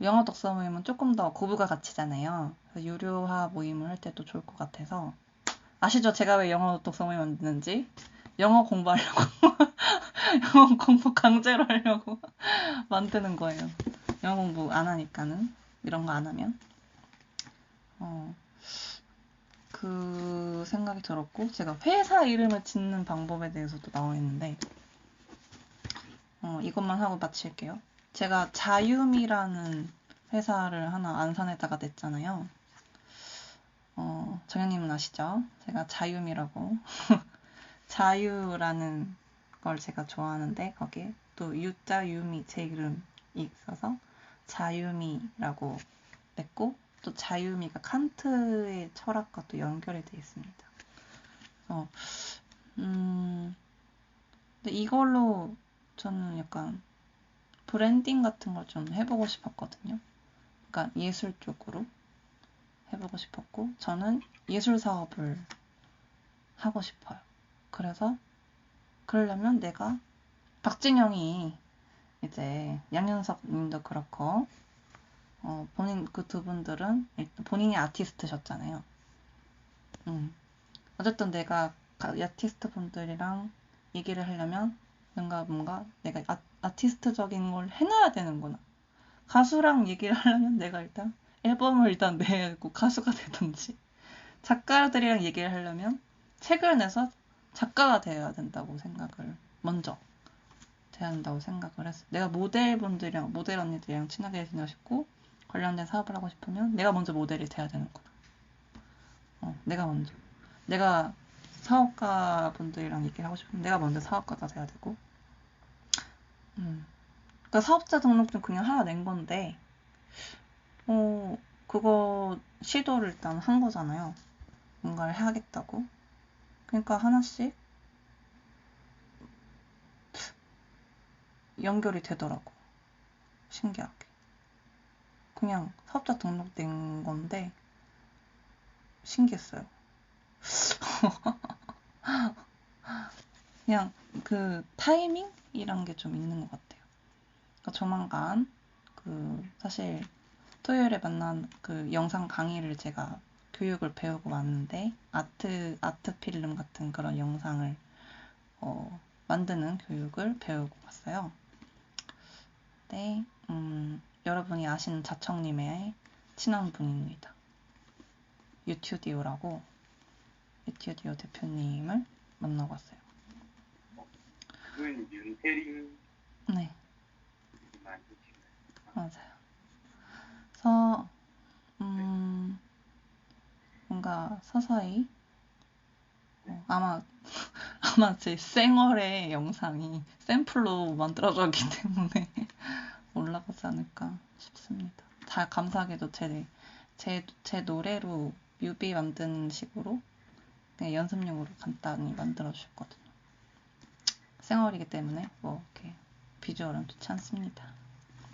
영어 독서 모임은 조금 더 고부가 가치잖아요. 그래서 유료화 모임을 할 때도 좋을 것 같아서 아시죠? 제가 왜 영어 독서 모임 만드는지? 영어 공부하려고 영어 공부 강제로 하려고 만드는 거예요. 영어 공부 안 하니까는. 이런 거 안 하면. 그 생각이 들었고, 제가 회사 이름을 짓는 방법에 대해서도 나와 있는데, 이것만 하고 마칠게요. 제가 자유미라는 회사를 하나 안산에다가 냈잖아요. 정현님은 아시죠? 제가 자유미라고. 자유라는 걸 제가 좋아하는데, 거기에 또 유자, 유미, 제 이름이 있어서 자유미라고 냈고, 또 자유미가 칸트의 철학과 또 연결이 되어 있습니다. 근데 이걸로 저는 약간 브랜딩 같은 걸 좀 해보고 싶었거든요. 그러니까 예술 쪽으로 해보고 싶었고, 저는 예술 사업을 하고 싶어요. 그래서 그러려면 내가 박진영이 이제 양현석 님도 그렇고 본인 그 두 분들은 일단 본인이 아티스트셨잖아요. 어쨌든 내가 아티스트 분들이랑 얘기를 하려면 뭔가 내가 아티스트적인 걸 해놔야 되는구나. 가수랑 얘기를 하려면 내가 일단 앨범을 일단 내고 가수가 되든지, 작가들이랑 얘기를 하려면 책을 내서 작가가 되어야 된다고 생각을 먼저 돼야 된다고 생각을 했어요. 내가 모델 언니들이랑 친하게 지내고 싶고 관련된 사업을 하고 싶으면 내가 먼저 모델이 돼야 되는구나. 내가 먼저. 내가 사업가 분들이랑 얘기를 하고 싶으면 내가 먼저 사업가가 돼야 되고. 그러니까 사업자 등록증 그냥 하나 낸 건데, 그거 시도를 일단 한 거잖아요. 뭔가를 해야겠다고. 그러니까 하나씩 연결이 되더라고. 신기하게. 그냥 사업자 등록된 건데 신기했어요. 그냥 그 타이밍이란 게 좀 있는 것 같아요. 그러니까 조만간 사실 토요일에 만난 그 영상 강의를 제가 교육을 배우고 왔는데, 아트 필름 같은 그런 영상을 만드는 교육을 배우고 왔어요. 네, 여러분이 아시는 자청님의 친한 분입니다. 유튜디오라고, 유튜디오 대표님을 만나고 왔어요. 그분 윤태림. 네, 맞아요. 그래서 뭔가 서서히 아마 제 생얼의 영상이 샘플로 만들어졌기 때문에 올라가지 않을까 싶습니다. 다 감사하게도 제 노래로 뮤비 만드는 식으로 그냥 연습용으로 간단히 만들어 주셨거든요. 생얼이기 때문에 뭐 이렇게 비주얼은 좋지 않습니다.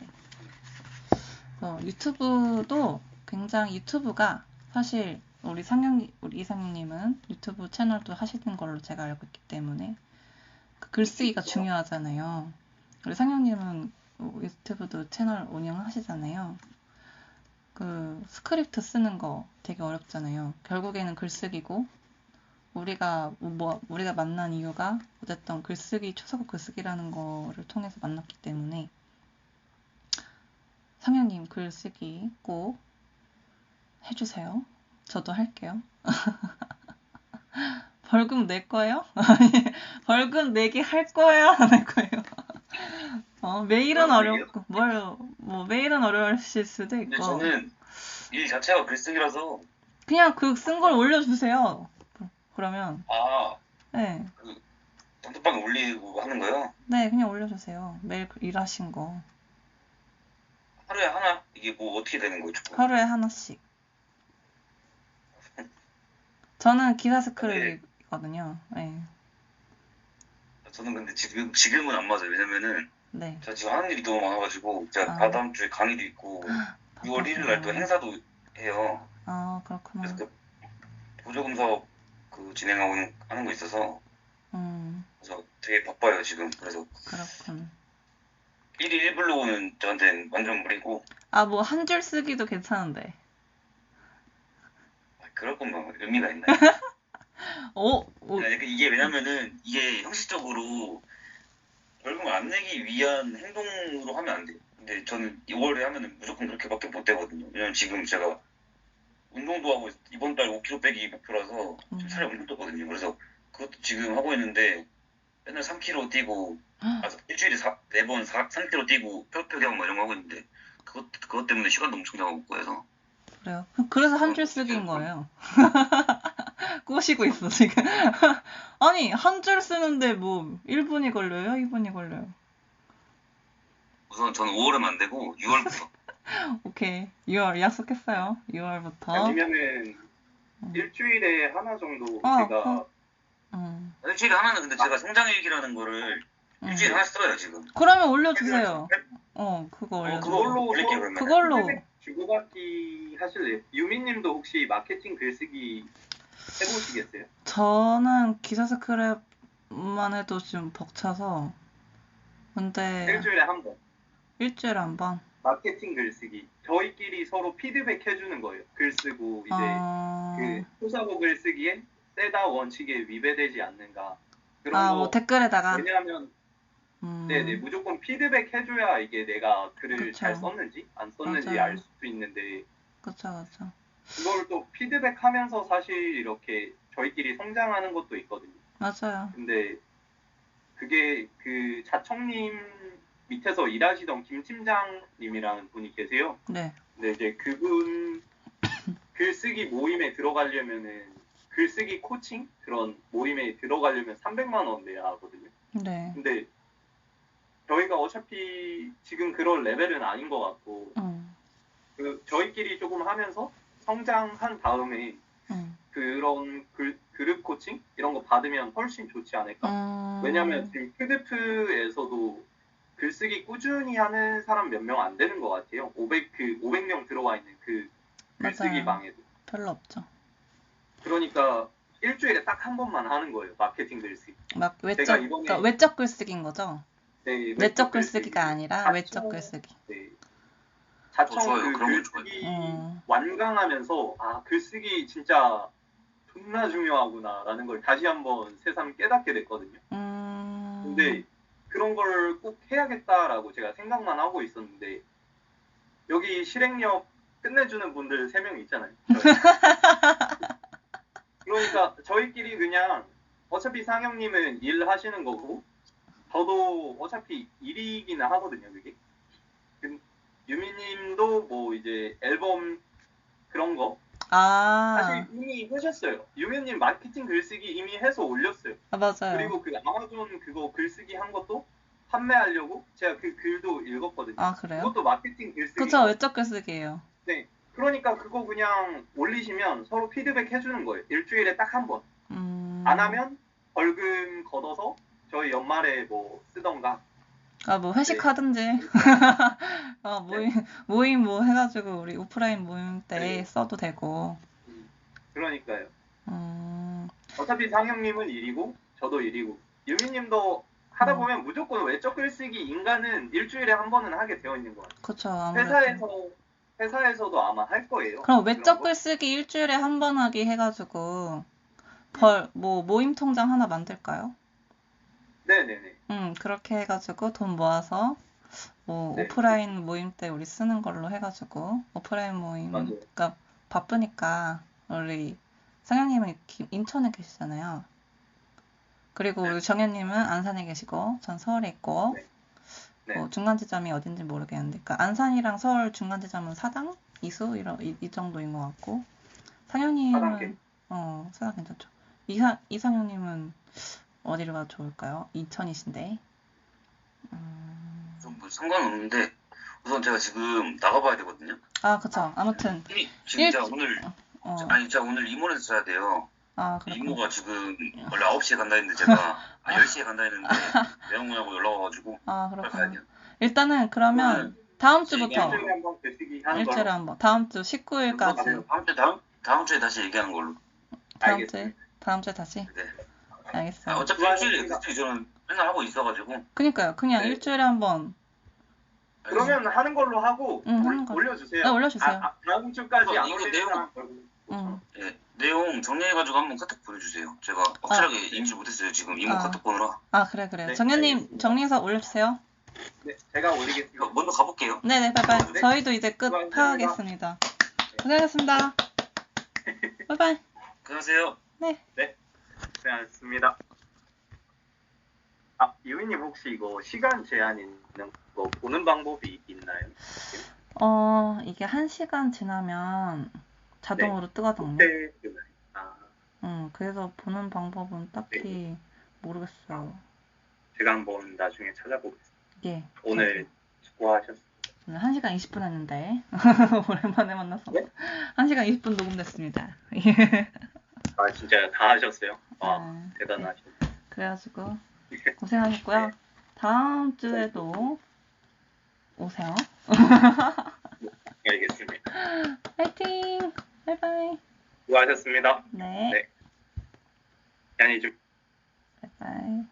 네. 유튜브도 굉장히, 유튜브가 사실 우리 이상형님은 유튜브 채널도 하시는 걸로 제가 알고 있기 때문에 그 글쓰기가 중요하잖아요. 우리 상형님은 유튜브도 채널 운영하시잖아요. 그 스크립트 쓰는 거 되게 어렵잖아요. 결국에는 글쓰기고, 우리가 만난 이유가 어쨌든 초사고 글쓰기라는 거를 통해서 만났기 때문에 상형님 글쓰기 꼭 해주세요. 저도 할게요. 벌금 낼 거예요? 벌금 내기 할 거예요? 안 할 거예요? 메일은 어렵고, 메일은 어려우실 수도 있고. 근데 저는 일 자체가 글쓰기라서 그냥 쓴 걸 올려주세요. 그러면. 네. 그 단톡방에 올리고 하는 거요? 네, 그냥 올려주세요. 매일 일하신 거. 하루에 하나? 이게 뭐 어떻게 되는 거죠? 하루에 하나씩. 저는 기사 스크립이거든요. 네. 저는 근데 지금은 안 맞아요. 왜냐면은 네. 제가 지금 하는 일이 너무 많아가지고 제가 다다음 주에 강의도 있고 6월 1일 날 또 행사도 해요. 그렇구나. 그래서 그 보조금 사업 진행하고 하는 거 있어서 그래서 되게 바빠요 지금. 그래서 그렇군. 1일 1블로그는 저한테는 완전 무리고. 뭐 한 줄 쓰기도 괜찮은데. 그럴 거면 의미가 있나요? 이게 왜냐면은 이게 형식적으로 안 내기 위한 행동으로 하면 안 돼요. 근데 저는 2월에 하면은 무조건 그렇게밖에 못 되거든요. 왜냐면 지금 제가 운동도 하고 이번 달 5kg 빼기 목표라서 지금 살이 엄청 떴거든요. 그래서 그것도 지금 하고 있는데 맨날 3kg 뛰고 일주일에 4번 3kg 뛰고 펴기 하고 뭐 이런 거 하고 있는데 그것 때문에 시간도 엄청 나가고 해서 그래요. 그래서 한 줄 쓰기인 거예요. 꼬시고 있어 지금. 아니 한 줄 쓰는데 뭐 1분이 걸려요? 2분이 걸려요? 우선 저는 5월은 안 되고 6월부터 오케이. 6월 약속했어요. 6월부터. 아니면은 일주일에 하나 정도 아, 제가 일주일에 하나는 근데 제가 성장일기라는 거를 일주일에 하나 써요 지금. 그러면 올려주세요. 그거 올려주세요. 그걸로 올릴게요 그러면. 그걸로. 피드백 주고받기 하실래요? 유미님도 혹시 마케팅 글쓰기 해보시겠어요? 저는 기사 스크랩만 해도 좀 벅차서. 근데 일주일에 한 번. 일주일에 한 번. 마케팅 글쓰기. 저희끼리 서로 피드백 해주는 거예요. 글 쓰고 이제 그 소사고 글쓰기에 세다 원칙에 위배되지 않는가. 그런 거. 뭐 댓글에다가. 왜냐하면 네네 무조건 피드백 해줘야 이게 내가 글을 그쵸. 잘 썼는지 안 썼는지 맞아요. 알 수도 있는데. 그쵸. 그걸 또 피드백하면서 사실 이렇게 저희끼리 성장하는 것도 있거든요. 맞아요. 근데 그게 그 자청님 밑에서 일하시던 김 팀장님이라는 분이 계세요. 네. 근데 이제 그분 글쓰기 모임에 들어가려면은 글쓰기 코칭 그런 모임에 들어가려면 300만 원 내야 하거든요. 네. 근데 저희가 어차피 지금 그런 레벨은 아닌 것 같고 저희끼리 조금 하면서 성장한 다음에 그런 그룹 코칭 이런 거 받으면 훨씬 좋지 않을까? 왜냐면 지금 PDF에서도 글쓰기 꾸준히 하는 사람 몇 명 안 되는 것 같아요. 500명 들어와 있는 그 글쓰기 방에도. 별로 없죠. 그러니까 일주일에 딱 한 번만 하는 거예요. 마케팅 글쓰기. 그러니까 외적 글쓰기인 거죠? 네, 내적 글쓰기가 아니라 외적 글쓰기. 네. 자청 좋아요. 그 그런 거 글쓰기 완강하면서 글쓰기 진짜 존나 중요하구나라는 걸 다시 한번 새삼 깨닫게 됐거든요. 근데 그런 걸 꼭 해야겠다라고 제가 생각만 하고 있었는데 여기 실행력 끝내주는 분들 3명 있잖아요. 그러니까 저희끼리 그냥 어차피 상영님은 일 하시는 거고 저도 어차피 일이기는 하거든요. 그게 유미님도 뭐 이제 앨범 그런 거 사실 이미 하셨어요. 유미님 마케팅 글쓰기 이미 해서 올렸어요. 맞아요. 그리고 그 아마존 그거 글쓰기 한 것도 판매하려고 제가 그 글도 읽었거든요. 그래요? 그것도 마케팅 글쓰기. 그쵸, 외적 글쓰기예요. 네. 그러니까 그거 그냥 올리시면 서로 피드백 해주는 거예요. 일주일에 딱 한 번. 안 하면 벌금 걷어서 저희 연말에 뭐 쓰던가. 뭐 회식하든지. 모임 뭐 해가지고 우리 오프라인 모임 때 써도 되고. 그러니까요. 어차피 상영님은 일이고 저도 일이고 유미님도 하다 보면 무조건 외적 글쓰기 인간은 일주일에 한 번은 하게 되어 있는 것 같아요. 그쵸. 아무래도. 회사에서도 아마 할 거예요. 그럼 외적 글쓰기 일주일에 한 번 하기 해가지고 뭐 모임 통장 하나 만들까요? 네네네. 그렇게 해가지고 돈 모아서 뭐 오프라인 모임 때 우리 쓰는 걸로 해가지고 오프라인 모임. 맞아요. 그러니까 바쁘니까 우리 상현님은 인천에 계시잖아요. 그리고 우리 정현님은 안산에 계시고 전 서울에 있고. 뭐 중간 지점이 어딘지 모르겠는데, 그러니까 안산이랑 서울 중간 지점은 사당, 이수 이 정도인 것 같고, 상현님은 사당 괜찮죠. 이상현님은 어디로 가도 좋을까요? 인천이신데. 뭐 상관없는데 우선 제가 지금 나가봐야 되거든요. 그쵸. 아무튼 진짜 오늘 진짜 오늘 이모에서 자야 돼요. 그렇구나. 이모가 지금 원래 9시에 간다 했는데 제가 10시에 간다 했는데 매형무냐고 연락 와가지고 그렇구나. 일단은 그러면 다음 주부터 일주일에 한 번. 다음 주 19일까지. 다음 주에 다시 얘기하는 걸로. 다음 주에 다시. 네. 알겠어요. 어차피 일주일에 저는 맨날 하고 있어가지고. 그니까요. 그냥 일주일에 한 번. 그러면 하는 걸로 하고 올려주세요. 네, 올려주세요. 다음 주까지 안 이거 올리는 사람 응. 네, 내용 정리해가지고 한번 카톡 보내주세요. 제가 확실하게 인지 못했어요. 지금 이모 카톡 보느라. 그래. 네, 정현님 알겠습니다. 정리해서 올려주세요. 네, 제가 올리겠습니다. 이거 먼저 가볼게요. 네네, 빠이빠이. 네. 저희도 이제 끝 수고하셨습니다. 파하겠습니다. 고생하셨습니다. 빠이빠이. 안녕하세요. 네. 고생하셨습니다. 유미님 혹시 이거 시간 제한 있는 거 보는 방법이 있나요? 이게 1시간 지나면 자동으로 뜨거든요. 그때 그래서 보는 방법은 딱히 모르겠어요. 제가 한번 나중에 찾아보겠습니다. 예. 오늘 수고하셨습니다. 오늘 1시간 20분 했는데 오랜만에 만나서 네? 1시간 20분 녹음됐습니다. 진짜 다 하셨어요? 네. 대단하시네. 그래가지고 고생하셨고요. 다음 주에도 오세요. 알겠습니다. 파이팅! 바이바이. 수고하셨습니다. 네. 네. 양해 좀. 바이바이.